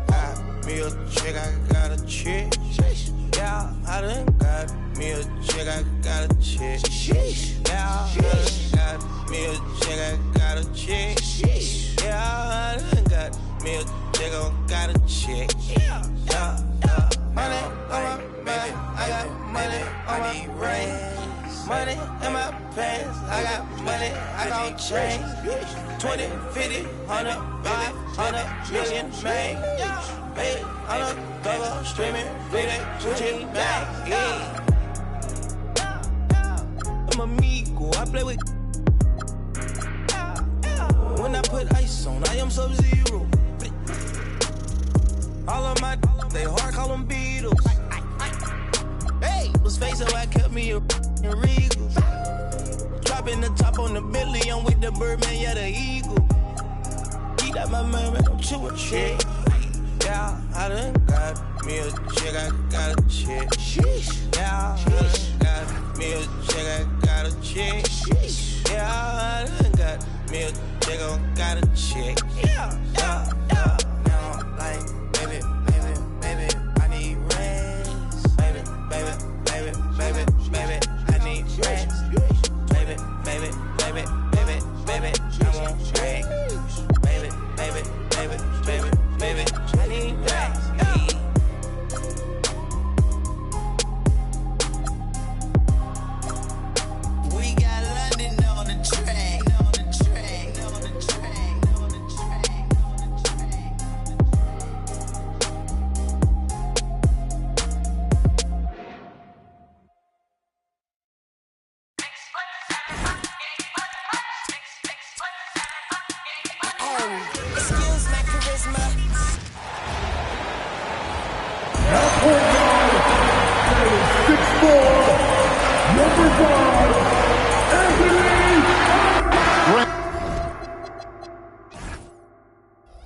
Speaker 13: Got me a chick, I got a chick. Yeah, I done got me a chick, I got a chick. Yeah, I done got me a chick, I got a chick. Yeah, I done got me a chick, I got a chick. Yeah. Money on my back, I got money on my brain. Money in my pants, I got money, I got change. 20, 50, 100, 500 million, man. Hey, on a cover, streaming, really, switching back, yeah. I'm amigo, I play with. When I put ice on, I am Sub-Zero. All of my, they hard, call them Beatles. Hey, was facing why I kept me a Regal. Dropping the top on the Bentley, I'm with the Birdman, yeah, the Eagle. Eat up my man, I'm chewing chick. Yeah, I done got me a chick, I got a chick. Yeah, I done got me a chick, I got a chick. Yeah, I done got me a chick, I got a chick. Yeah. Now, like, baby, I need rest. Baby, I need rest. Baby, I want rest. Baby, I need rest. We got London on the track. Excuse my charisma.
Speaker 9: Number 5, Anthony.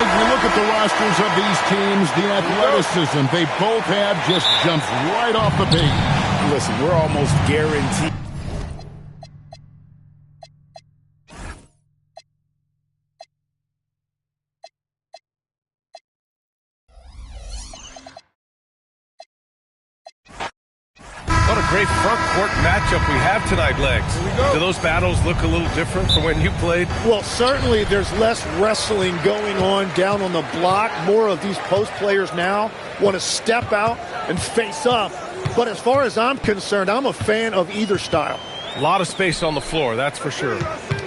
Speaker 1: As you look at the rosters of these teams, the athleticism they both have just jumps right off the page.
Speaker 4: Listen, we're almost guaranteed.
Speaker 6: What a great front court matchup we have tonight, Legs. Do those battles look a little different from when you played?
Speaker 15: Well, certainly there's less wrestling going on down on the block. More of these post players now want to step out and face up. But as far as I'm concerned, I'm a fan of either style.
Speaker 6: A lot of space on the floor, that's for sure.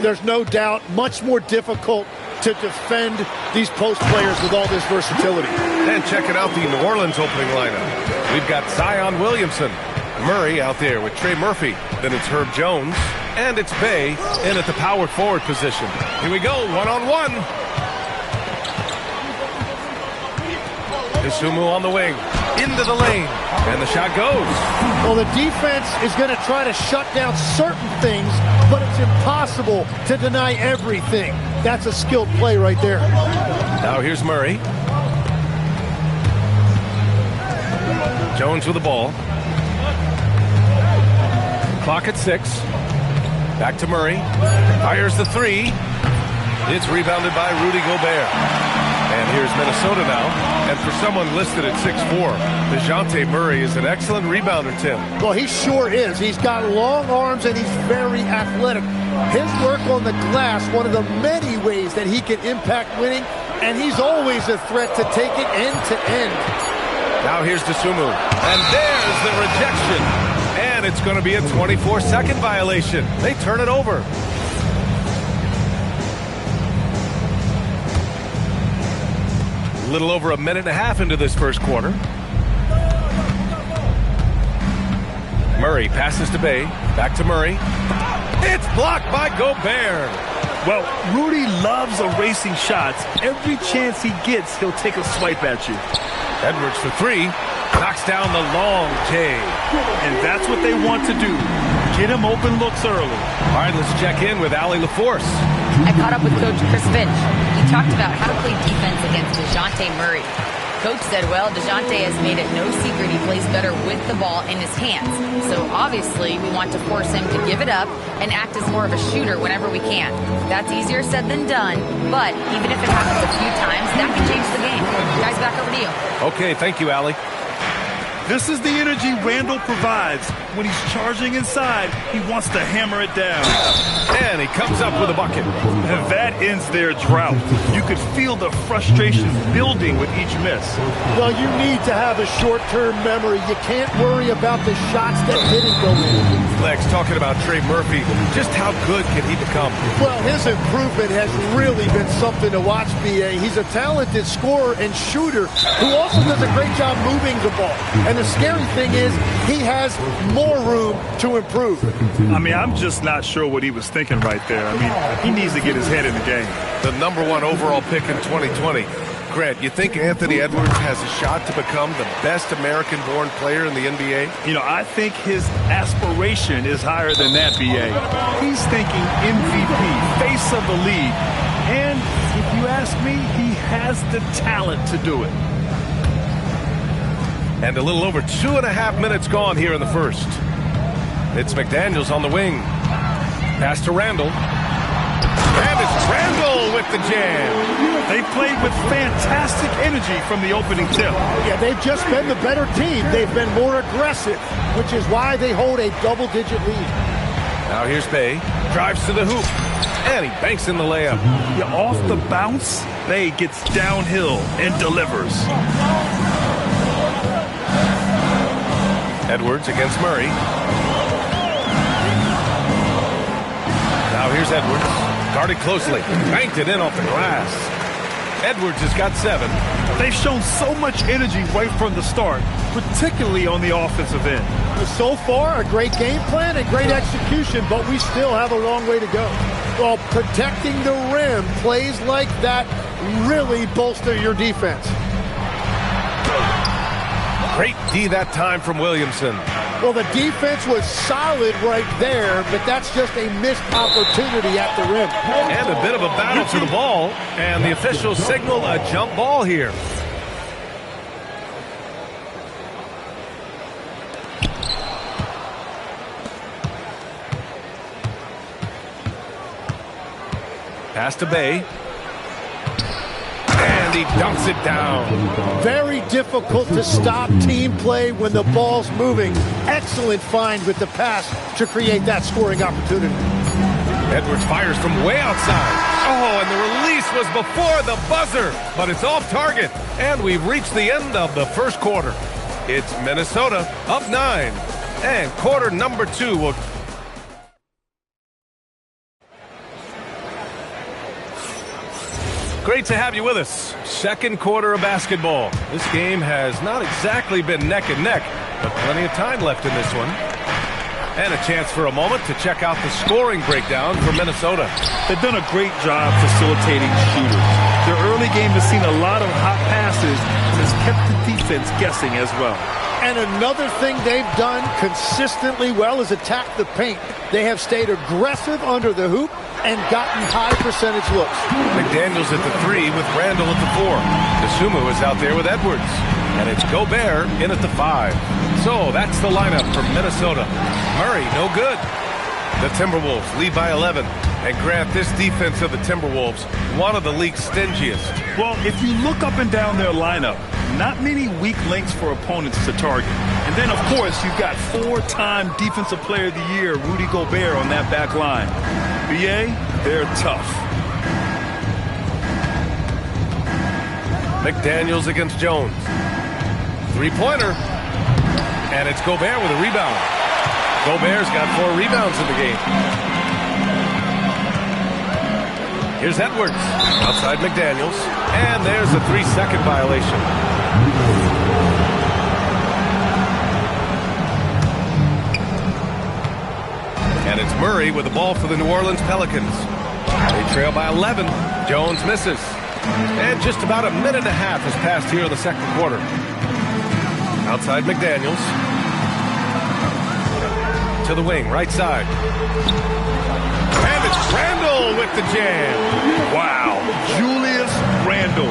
Speaker 15: There's no doubt much more difficult to defend these post players with all this versatility.
Speaker 6: And checking out the New Orleans opening lineup. We've got Zion Williamson, Murray out there with Trey Murphy. Then it's Herb Jones, and it's Bay in at the power forward position. Here we go, one-on-one. Isumu on the wing, into the lane, and the shot goes.
Speaker 15: Well, the defense is going to try to shut down certain things, but it's impossible to deny everything. That's a skilled play right there.
Speaker 6: Now here's Murray. Jones with the ball. Clock at 6. Back to Murray. Fires the 3. It's rebounded by Rudy Gobert. And here's Minnesota now. And for someone listed at 6'4", DeJounte Murray is an excellent rebounder, Tim.
Speaker 15: Well, he sure is. He's got long arms and he's very athletic. His work on the glass, one of the many ways that he can impact winning, and he's always a threat to take it end to end.
Speaker 6: Now here's Dosunmu. And there's the rejection. And it's going to be a 24-second violation. They turn it over. little over a minute and a half into this first quarter. Murray passes to Bay. Back to Murray. It's blocked by Gobert.
Speaker 7: Well, Rudy loves erasing shots. Every chance he gets, he'll take a swipe at you.
Speaker 6: Edwards for three. Knocks down the long J.
Speaker 7: And that's what they want to do. Get him open looks early.
Speaker 6: All right, let's check in with Allie LaForce.
Speaker 3: I caught up with Coach Chris Finch. He talked about how to play defense against DeJounte Murray. Coach said, well, DeJounte has made it no secret he plays better with the ball in his hands. So obviously we want to force him to give it up and act as more of a shooter whenever we can. That's easier said than done, but even if it happens a few times, that can change the game. Guys, back over to you.
Speaker 6: Okay, thank you, Allie.
Speaker 7: This is the energy Randall provides. When he's charging inside, he wants to hammer it down.
Speaker 6: And he comes up with a bucket.
Speaker 7: And that ends their drought. You could feel the frustration building with each miss.
Speaker 15: Well, you need to have a short-term memory. You can't worry about the shots that didn't go in.
Speaker 6: Lex, talking about Trey Murphy, just how good can he become?
Speaker 15: Well, his improvement has really been something to watch, B.A. He's a talented scorer and shooter who also does a great job moving the ball. And the scary thing is he has more room to improve.
Speaker 7: I mean, I'm just not sure what he was thinking right there. I mean, he needs to get his head in the game.
Speaker 6: The #1 overall pick in 2020. Grant, you think Anthony Edwards has a shot to become the best American-born player in the NBA?
Speaker 7: You know, I think his aspiration is higher than that, B.A. He's thinking MVP, face of the league. And if you ask me, he has the talent to do it.
Speaker 6: And a little over 2.5 minutes gone here in the first. It's McDaniels on the wing. Pass to Randall. And it's Randall with the jam.
Speaker 7: They played with fantastic energy from the opening tip.
Speaker 15: Yeah, they've just been the better team. They've been more aggressive, which is why they hold a double-digit lead.
Speaker 6: Now here's Bay. Drives to the hoop. And he banks in the layup.
Speaker 7: Yeah, off the bounce, Bay gets downhill and delivers.
Speaker 6: Edwards against Murray. Now here's Edwards. Guarded closely. Banked it in off the glass. Edwards has got 7.
Speaker 7: They've shown so much energy right from the start, particularly on the offensive end.
Speaker 15: So far, a great game plan and great execution, but we still have a long way to go. Well, protecting the rim, plays like that really bolster your defense.
Speaker 6: Great D that time from Williamson.
Speaker 15: Well, the defense was solid right there, but that's just a missed opportunity at the rim.
Speaker 6: And a bit of a battle for the ball, and the officials signal a jump ball here. Pass to Bay. And he dunks it down.
Speaker 15: Very difficult to stop team play when the ball's moving. Excellent find with the pass to create that scoring opportunity.
Speaker 6: Edwards fires from way outside. Oh, and the release was before the buzzer, but it's off target. And we've reached the end of the first quarter. It's Minnesota up 9. And quarter number 2 will... Great to have you with us. Second quarter of basketball. This game has not exactly been neck and neck, but plenty of time left in this one. And a chance for a moment to check out the scoring breakdown for Minnesota.
Speaker 7: They've done a great job facilitating shooters. Their early game has seen a lot of hot passes and has kept the defense guessing as well.
Speaker 15: And another thing they've done consistently well is attack the paint. They have stayed aggressive under the hoop and gotten high percentage looks.
Speaker 6: McDaniels at the 3 with Randall at the 4. Dosunmu is out there with Edwards. And it's Gobert in at the 5. So that's the lineup for Minnesota. Murray, no good. The Timberwolves lead by 11. And Grant, this defense of the Timberwolves, one of the league's stingiest.
Speaker 7: Well, if you look up and down their lineup, not many weak links for opponents to target. And then, of course, you've got 4-time Defensive Player of the Year, Rudy Gobert, on that back line. BA, they're tough.
Speaker 6: McDaniels against Jones. Three-pointer. And it's Gobert with a rebound. Gobert's got 4 rebounds in the game. Here's Edwards. Outside McDaniels. And there's a 3-second violation. And it's Murray with the ball for the New Orleans Pelicans. They trail by 11. Jones misses. And just about a minute and a half has passed here in the second quarter. Outside McDaniels. To the wing, right side. And it's Randle with the jam.
Speaker 7: Wow, Julius Randle.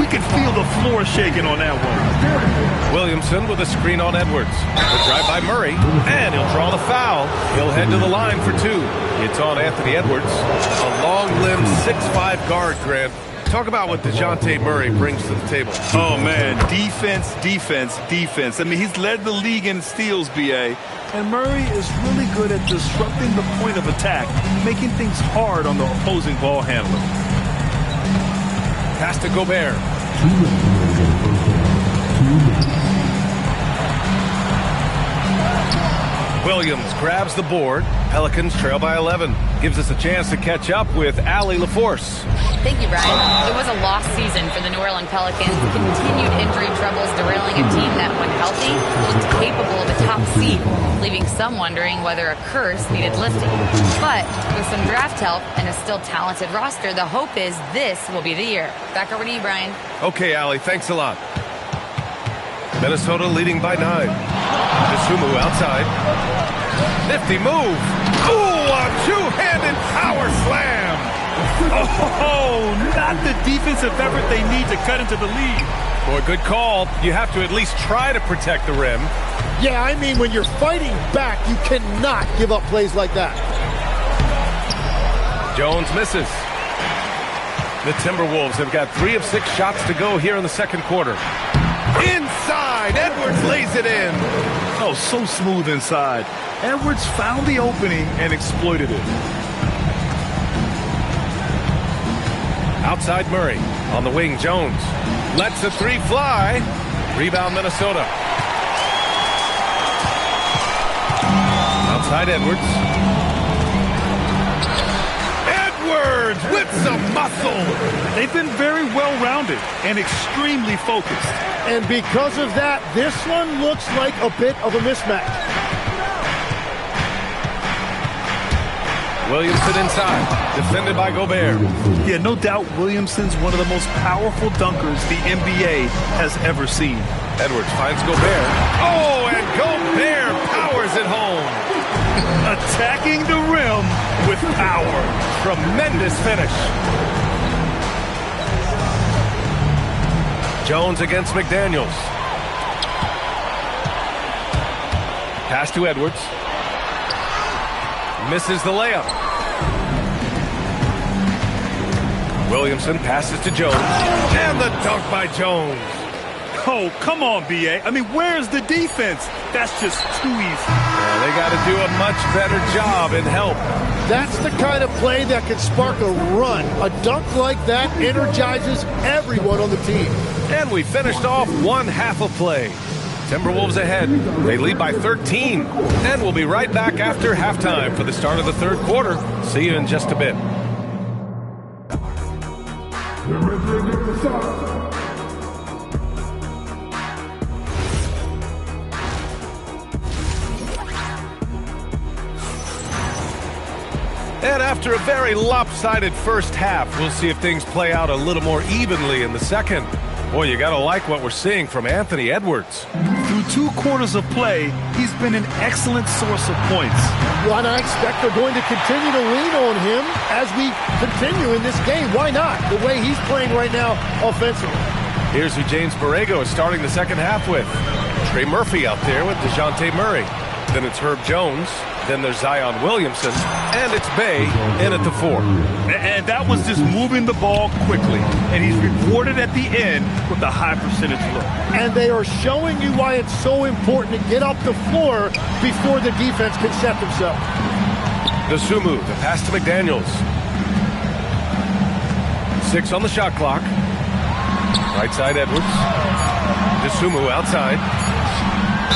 Speaker 7: We can feel the floor shaking on that one.
Speaker 6: Williamson with a screen on Edwards. The drive by Murray, and he'll draw the foul. He'll head to the line for 2. It's on Anthony Edwards. A long-limbed 6'5" guard, Grant. Talk about what DeJounte Murray brings to the table.
Speaker 7: Oh, man, defense, defense, defense. I mean, he's led the league in steals, B.A., and Murray is really good at disrupting the point of attack, making things hard on the opposing ball handler.
Speaker 6: Pass to Gobert. Williams grabs the board. Pelicans trail by 11. Gives us a chance to catch up with Allie LaForce.
Speaker 3: Thank you, Brian. It was a lost season for the New Orleans Pelicans. Continued injury troubles derailing a team that, when healthy, looked capable of a top seed, leaving some wondering whether a curse needed lifting. But with some draft help and a still talented roster, the hope is this will be the year. Back over to you, Brian.
Speaker 6: Okay, Allie, thanks a lot. Minnesota leading by 9. Dosunmu outside. Nifty move. Ooh, a two-handed power slam.
Speaker 7: Oh, not the defensive effort they need to cut into the lead.
Speaker 6: Boy, good call. You have to at least try to protect the rim.
Speaker 15: Yeah, I mean, when you're fighting back, you cannot give up plays like that.
Speaker 6: Jones misses. The Timberwolves have got 3 of 6 shots to go here in the second quarter. Inside, Edwards lays it in.
Speaker 7: Oh, so smooth inside. Edwards found the opening and exploited it.
Speaker 6: Outside Murray. On the wing, Jones. Lets the 3 fly. Rebound, Minnesota. Outside Edwards. Edwards with some muscle.
Speaker 7: They've been very well-rounded and extremely focused.
Speaker 15: And because of that, this one looks like a bit of a mismatch.
Speaker 6: Williamson inside, defended by Gobert.
Speaker 7: Yeah, no doubt Williamson's one of the most powerful dunkers the NBA has ever seen.
Speaker 6: Edwards finds Gobert. Oh, and Gobert powers it home.
Speaker 7: Attacking the rim with power.
Speaker 6: Tremendous finish. Jones against McDaniels. Pass to Edwards. Misses the layup. Williamson passes to Jones. And the dunk by Jones.
Speaker 7: Oh, come on, B.A. I mean, where's the defense? That's just too easy.
Speaker 6: Yeah, they got to do a much better job in help.
Speaker 15: That's the kind of play that can spark a run. A dunk like that energizes everyone on the team.
Speaker 6: And we finished off one half of play. Timberwolves ahead. They lead by 13. And we'll be right back after halftime for the start of the third quarter. See you in just a bit. And after a very lopsided first half, we'll see if things play out a little more evenly in the second. Boy, you got to like what we're seeing from Anthony Edwards.
Speaker 7: Through 2 quarters of play, he's been an excellent source of points.
Speaker 15: Well, and I expect they're going to continue to lean on him as we continue in this game. Why not? The way he's playing right now offensively.
Speaker 6: Here's who James Borrego is starting the second half with. Trey Murphy out there with DeJounte Murray. Then it's Herb Jones. Then there's Zion Williamson. And it's Bey in at the 4.
Speaker 7: And that was just moving the ball quickly. And he's rewarded at the end with a high percentage look.
Speaker 15: And they are showing you why it's so important to get up the floor before the defense can set themselves.
Speaker 6: Dosunmu, the pass to McDaniels. 6 on the shot clock. Right side Edwards. Dosunmu outside.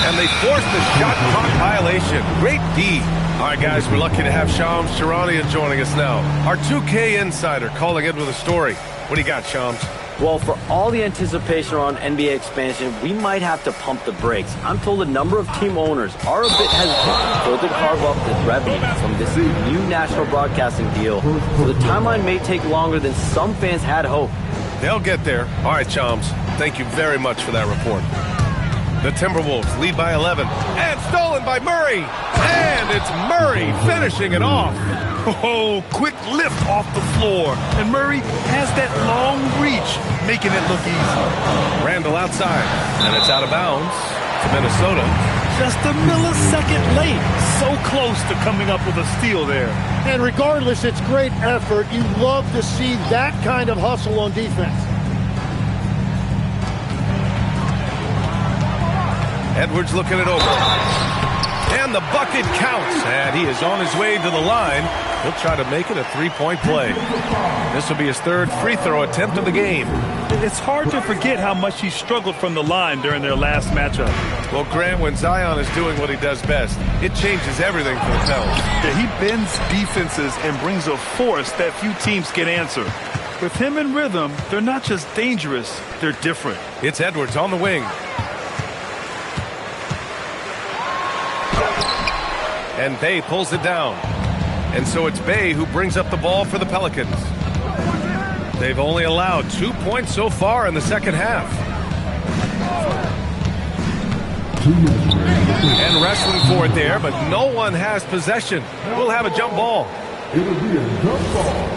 Speaker 6: And they forced the shot clock violation. Great D. All right, guys, we're lucky to have Shams Charania joining us now. Our 2K insider calling in with a story. What do you got, Shams?
Speaker 8: Well, for all the anticipation around NBA expansion, we might have to pump the brakes. I'm told a number of team owners are a bit hesitant to further carve up the revenue from this new national broadcasting deal, so the timeline may take longer than some fans had hoped.
Speaker 6: They'll get there. All right, Shams, thank you very much for that report. The Timberwolves lead by 11, and stolen by Murray, and it's Murray finishing it off.
Speaker 7: Oh, quick lift off the floor. And Murray has that long reach, making it look easy.
Speaker 6: Randall outside, and it's out of bounds to Minnesota.
Speaker 7: Just a millisecond late. So close to coming up with a steal there.
Speaker 15: And regardless, it's great effort. You love to see that kind of hustle on defense.
Speaker 6: Edwards looking it over. And the bucket counts. And he is on his way to the line. He'll try to make it a three-point play. This will be his third free throw attempt of the game.
Speaker 7: It's hard to forget how much he struggled from the line during their last matchup.
Speaker 6: Well, Grant, when Zion is doing what he does best, it changes everything for the Pels.
Speaker 7: Yeah, he bends defenses and brings a force that few teams can answer. With him in rhythm, they're not just dangerous, they're different.
Speaker 6: It's Edwards on the wing. And Bay pulls it down. And so it's Bay who brings up the ball for the Pelicans. They've only allowed 2 points so far in the second half. And wrestling for it there, but no one has possession. We'll have a jump ball.
Speaker 9: It'll be a jump ball.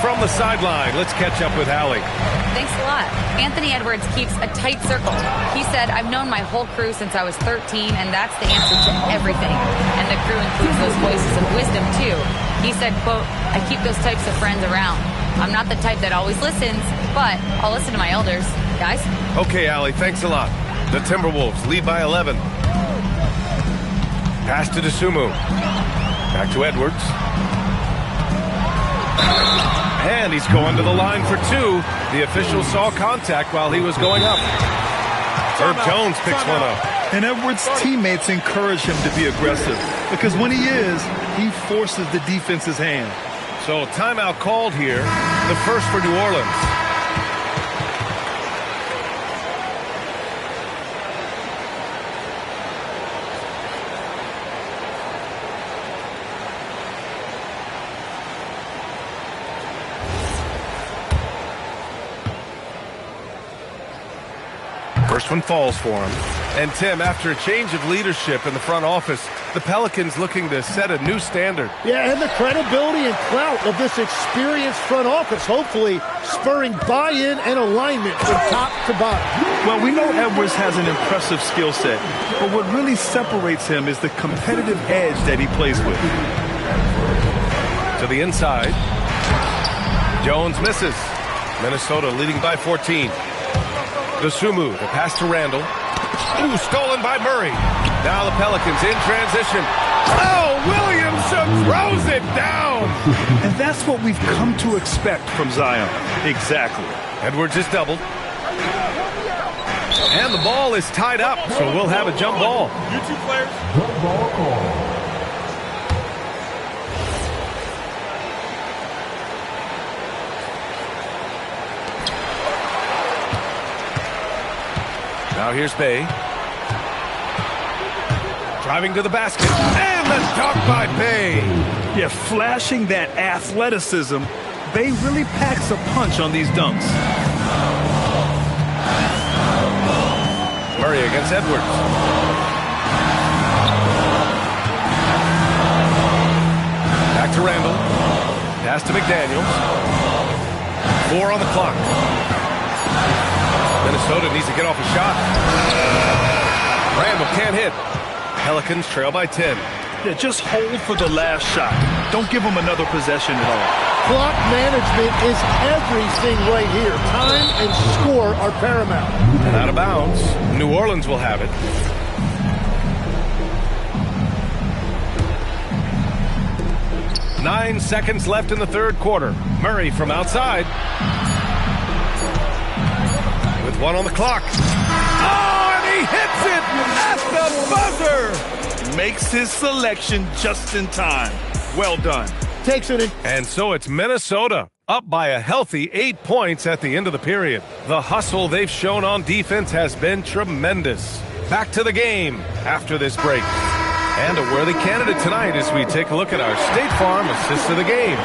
Speaker 6: From the sideline, let's catch up with Allie.
Speaker 3: Thanks a lot. Anthony Edwards keeps a tight circle. He said, I've known my whole crew since I was 13, and that's the answer to everything. And the crew includes those voices of wisdom, too. He said, quote, I keep those types of friends around. I'm not the type that always listens, but I'll listen to my elders. Guys?
Speaker 6: Okay, Allie, thanks a lot. The Timberwolves lead by 11. Pass to Dosunmu. Back to Edwards. And he's going to the line for two. The official saw contact while he was going up. Herb Jones picks one up.
Speaker 7: And Edwards' teammates encourage him to be aggressive because when he is, he forces the defense's hand.
Speaker 6: So timeout called here, the first for New Orleans. First one falls for him. And Tim, after a change of leadership in the front office, the Pelicans looking to set a new standard.
Speaker 15: Yeah, and the credibility and clout of this experienced front office, hopefully spurring buy-in and alignment from top to bottom.
Speaker 7: Well, we know Edwards has an impressive skill set, but what really separates him is the competitive edge that he plays with.
Speaker 6: To the inside. Jones misses. Minnesota leading by 14. Dosunmu, the pass to Randall. Ooh, stolen by Murray. Now the Pelicans in transition. Oh, Williamson throws it down.
Speaker 7: And that's what we've come to expect from Zion. Exactly.
Speaker 6: Edwards is doubled. And the ball is tied up, so we'll have a jump ball.
Speaker 9: You two players. Jump ball call.
Speaker 6: Now here's Bay. Driving to the basket. And the dunk by Bay.
Speaker 7: Yeah, flashing that athleticism. Bay really packs a punch on these dunks.
Speaker 6: Murray against Edwards. Back to Randall. Pass to McDaniels. 4 on the clock. Minnesota needs to get off a shot. Randall can't hit. Pelicans trail by 10.
Speaker 7: Yeah, just hold for the last shot. Don't give them another possession at all.
Speaker 15: Clock management is everything right here. Time and score are paramount.
Speaker 6: And out of bounds. New Orleans will have it. 9 seconds left in the third quarter. Murray from outside. With one on the clock. Oh, and he hits it at the buzzer.
Speaker 7: Makes his selection just in time. Well done.
Speaker 15: Takes it in.
Speaker 6: And so it's Minnesota up by a healthy 8 points at the end of the period. The hustle they've shown on defense has been tremendous. Back to the game after this break. And a worthy candidate tonight as we take a look at our State Farm assist of the game.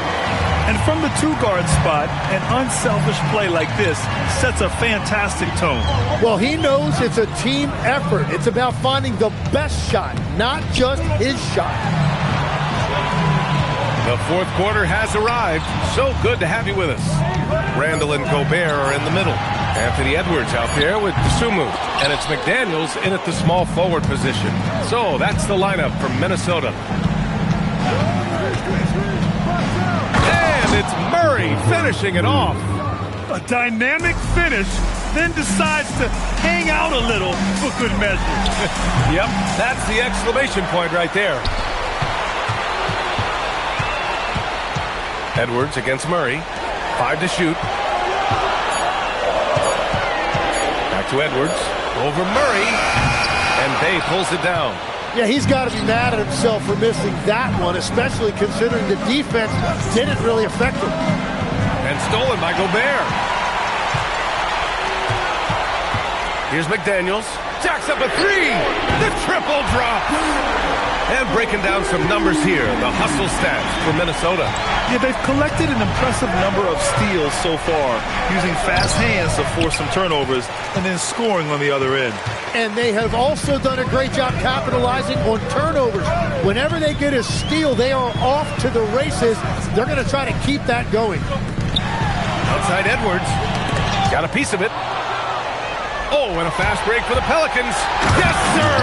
Speaker 7: And from the two-guard spot, an unselfish play like this sets a fantastic tone.
Speaker 15: Well, he knows it's a team effort. It's about finding the best shot, not just his shot.
Speaker 6: The fourth quarter has arrived. So good to have you with us. Randall and Gobert are in the middle. Anthony Edwards out there with Dosunmu. And it's McDaniels in at the small forward position. So that's the lineup from Minnesota. And it's Murray finishing it off.
Speaker 7: A dynamic finish, then decides to hang out a little for good measure.
Speaker 6: Yep, that's the exclamation point right there. Edwards against Murray. 5 to shoot. Back to Edwards. Over Murray. And Bay pulls it down.
Speaker 15: Yeah, he's got to be mad at himself for missing that one, especially considering the defense didn't really affect him.
Speaker 6: And stolen by Gobert. Here's McDaniels. Jacks up a three. The triple drop. And breaking down some numbers here, the hustle stats for Minnesota.
Speaker 7: Yeah, they've collected an impressive number of steals so far, using fast hands to force some turnovers and then scoring on the other end.
Speaker 15: And they have also done a great job capitalizing on turnovers. Whenever they get a steal, they are off to the races. They're going to try to keep that going.
Speaker 6: Outside Edwards. Got a piece of it. Oh, and a fast break for the Pelicans. Yes, sir!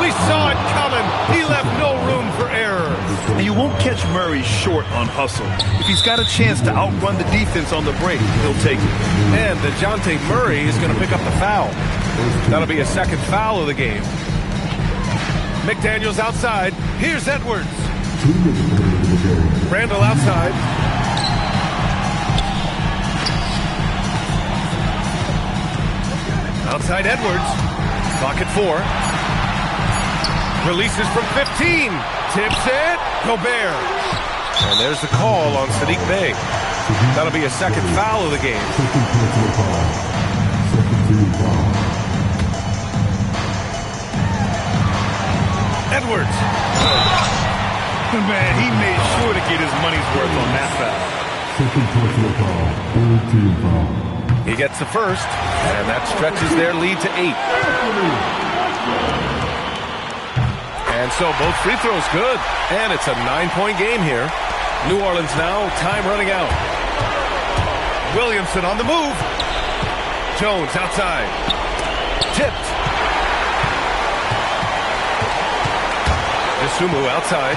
Speaker 6: We saw it coming. He left no room for error.
Speaker 7: And you won't catch Murray short on hustle. If he's got a chance to outrun the defense on the break, he'll take it.
Speaker 6: And DeJounte Murray is going to pick up the foul. That'll be a second foul of the game. McDaniels outside. Here's Edwards. Randall outside. Outside Edwards. Clock at 4. Releases from 15. Tips it. Gobert. And there's the call on Sadiq Bey. That'll be a second foul of the game. Edwards.
Speaker 7: Man, he made sure to get his money's worth on that foul.
Speaker 6: He gets the first, and that stretches their lead to 8. And so both free throws good, and it's a 9-point game here. New Orleans now, time running out. Williamson on the move. Jones outside. Tipped. Dosunmu outside.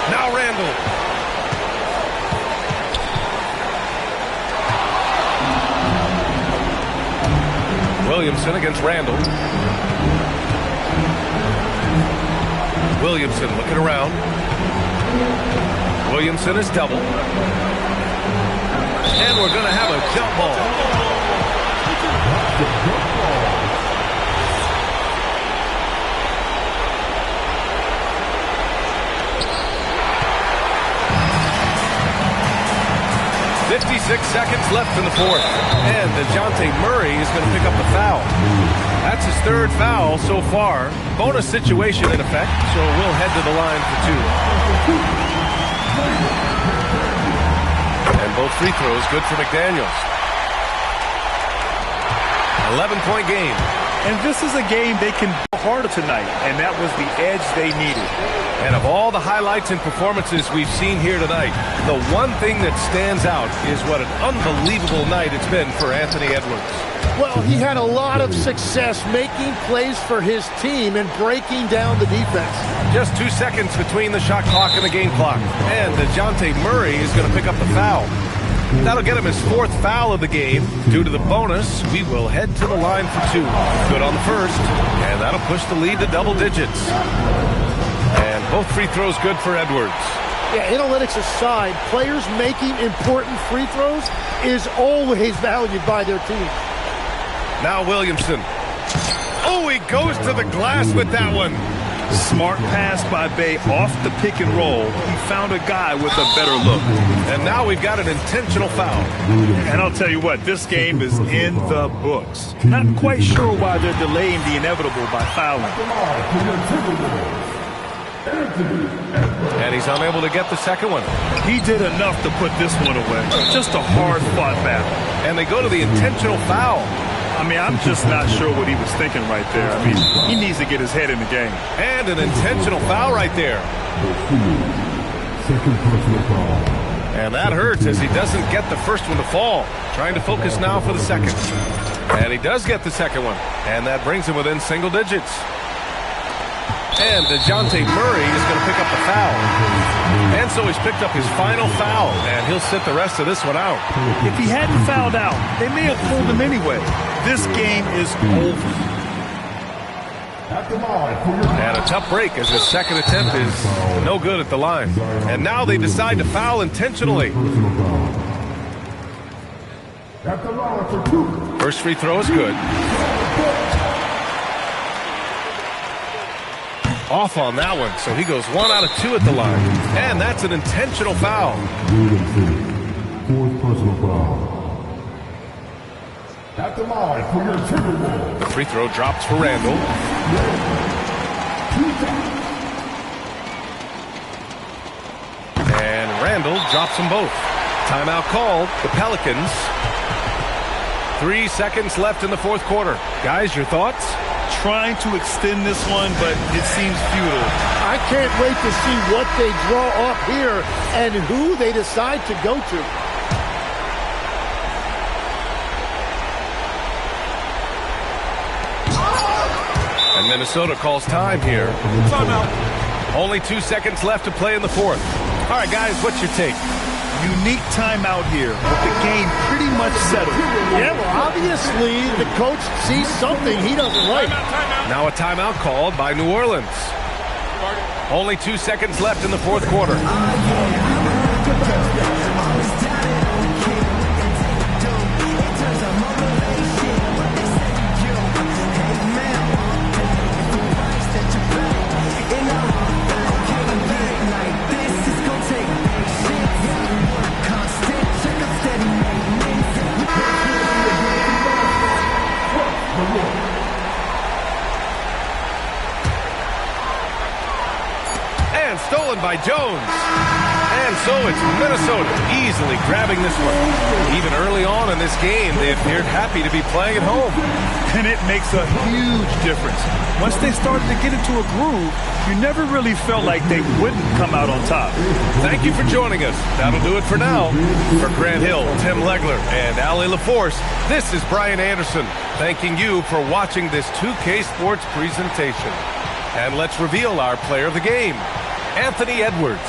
Speaker 6: Now Randall. Williamson against Randall. Williamson looking around. Williamson is double. And we're going to have a jump ball. 56 seconds left in the fourth. And DeJounte Murray is going to pick up the foul. That's his third foul so far. Bonus situation in effect, so we'll head to the line for 2. And both free throws good for McDaniels. 11-point game.
Speaker 7: And this is a game they can go harder tonight, and that was the edge they needed.
Speaker 6: And of all the highlights and performances we've seen here tonight, the one thing that stands out is what an unbelievable night it's been for Anthony Edwards.
Speaker 15: Well, he had a lot of success making plays for his team and breaking down the defense.
Speaker 6: Just 2 seconds between the shot clock and the game clock. And DeJounte Murray is going to pick up the foul. That'll get him his fourth foul of the game. Due to the bonus, we will head to the line for 2. Good on the first, and that'll push the lead to double digits. And both free throws good for Edwards.
Speaker 15: Yeah, analytics aside, players making important free throws is always valued by their team.
Speaker 6: Now Williamson. Oh, he goes to the glass with that one.
Speaker 7: Smart pass by Bay off the pick and roll. He found a guy with a better look.
Speaker 6: And now we've got an intentional foul.
Speaker 7: And I'll tell you what, this game is in the books. Not quite sure why they're delaying the inevitable by fouling.
Speaker 6: And he's unable to get the second one.
Speaker 7: He did enough to put this one away. Just a hard-fought battle.
Speaker 6: And they go to the intentional foul.
Speaker 7: I mean, I'm just not sure what he was thinking right there. I mean, he needs to get his head in the game.
Speaker 6: And an intentional foul right there.
Speaker 9: Second personal foul.
Speaker 6: And that hurts as he doesn't get the first one to fall. Trying to focus now for the second. And he does get the second one. And that brings him within single digits. And DeJounte Murray is going to pick up the foul. And so he's picked up his final foul, and he'll sit the rest of this one out.
Speaker 7: If he hadn't fouled out, they may have pulled him anyway. This game is over.
Speaker 6: And a tough break as his second attempt is no good at the line. And now they decide to foul intentionally. First free throw is good. Off on that one, so he goes 1 out of 2 at the line. And that's an intentional foul.
Speaker 9: Fourth personal foul. At the line for your Timberwolves.
Speaker 6: The free throw drops for Randall. And Randall drops them both. Timeout called. The Pelicans. 3 seconds left in the fourth quarter. Guys, your thoughts?
Speaker 7: Trying to extend this one, but it seems futile.
Speaker 15: I can't wait to see what they draw up here and who they decide to go to.
Speaker 6: And Minnesota calls time here.
Speaker 7: Timeout.
Speaker 6: Only 2 seconds left to play in the fourth. All right, guys, what's your take?
Speaker 7: Unique timeout here, with the game pretty much settled.
Speaker 15: Yeah, well, obviously the coach sees something he doesn't like.
Speaker 6: Now a timeout called by New Orleans. Only 2 seconds left in the fourth quarter. Stolen by Jones. And so it's Minnesota easily grabbing this one. Even early on in this game, they appeared happy to be playing at home.
Speaker 7: And it makes a huge difference. Once they started to get into a groove, you never really felt like they wouldn't come out on top.
Speaker 6: Thank you for joining us. That'll do it for now. For Grant Hill, Tim Legler, and Ali LaForce, this is Brian Anderson, thanking you for watching this 2K Sports presentation. And let's reveal our player of the game, Anthony Edwards.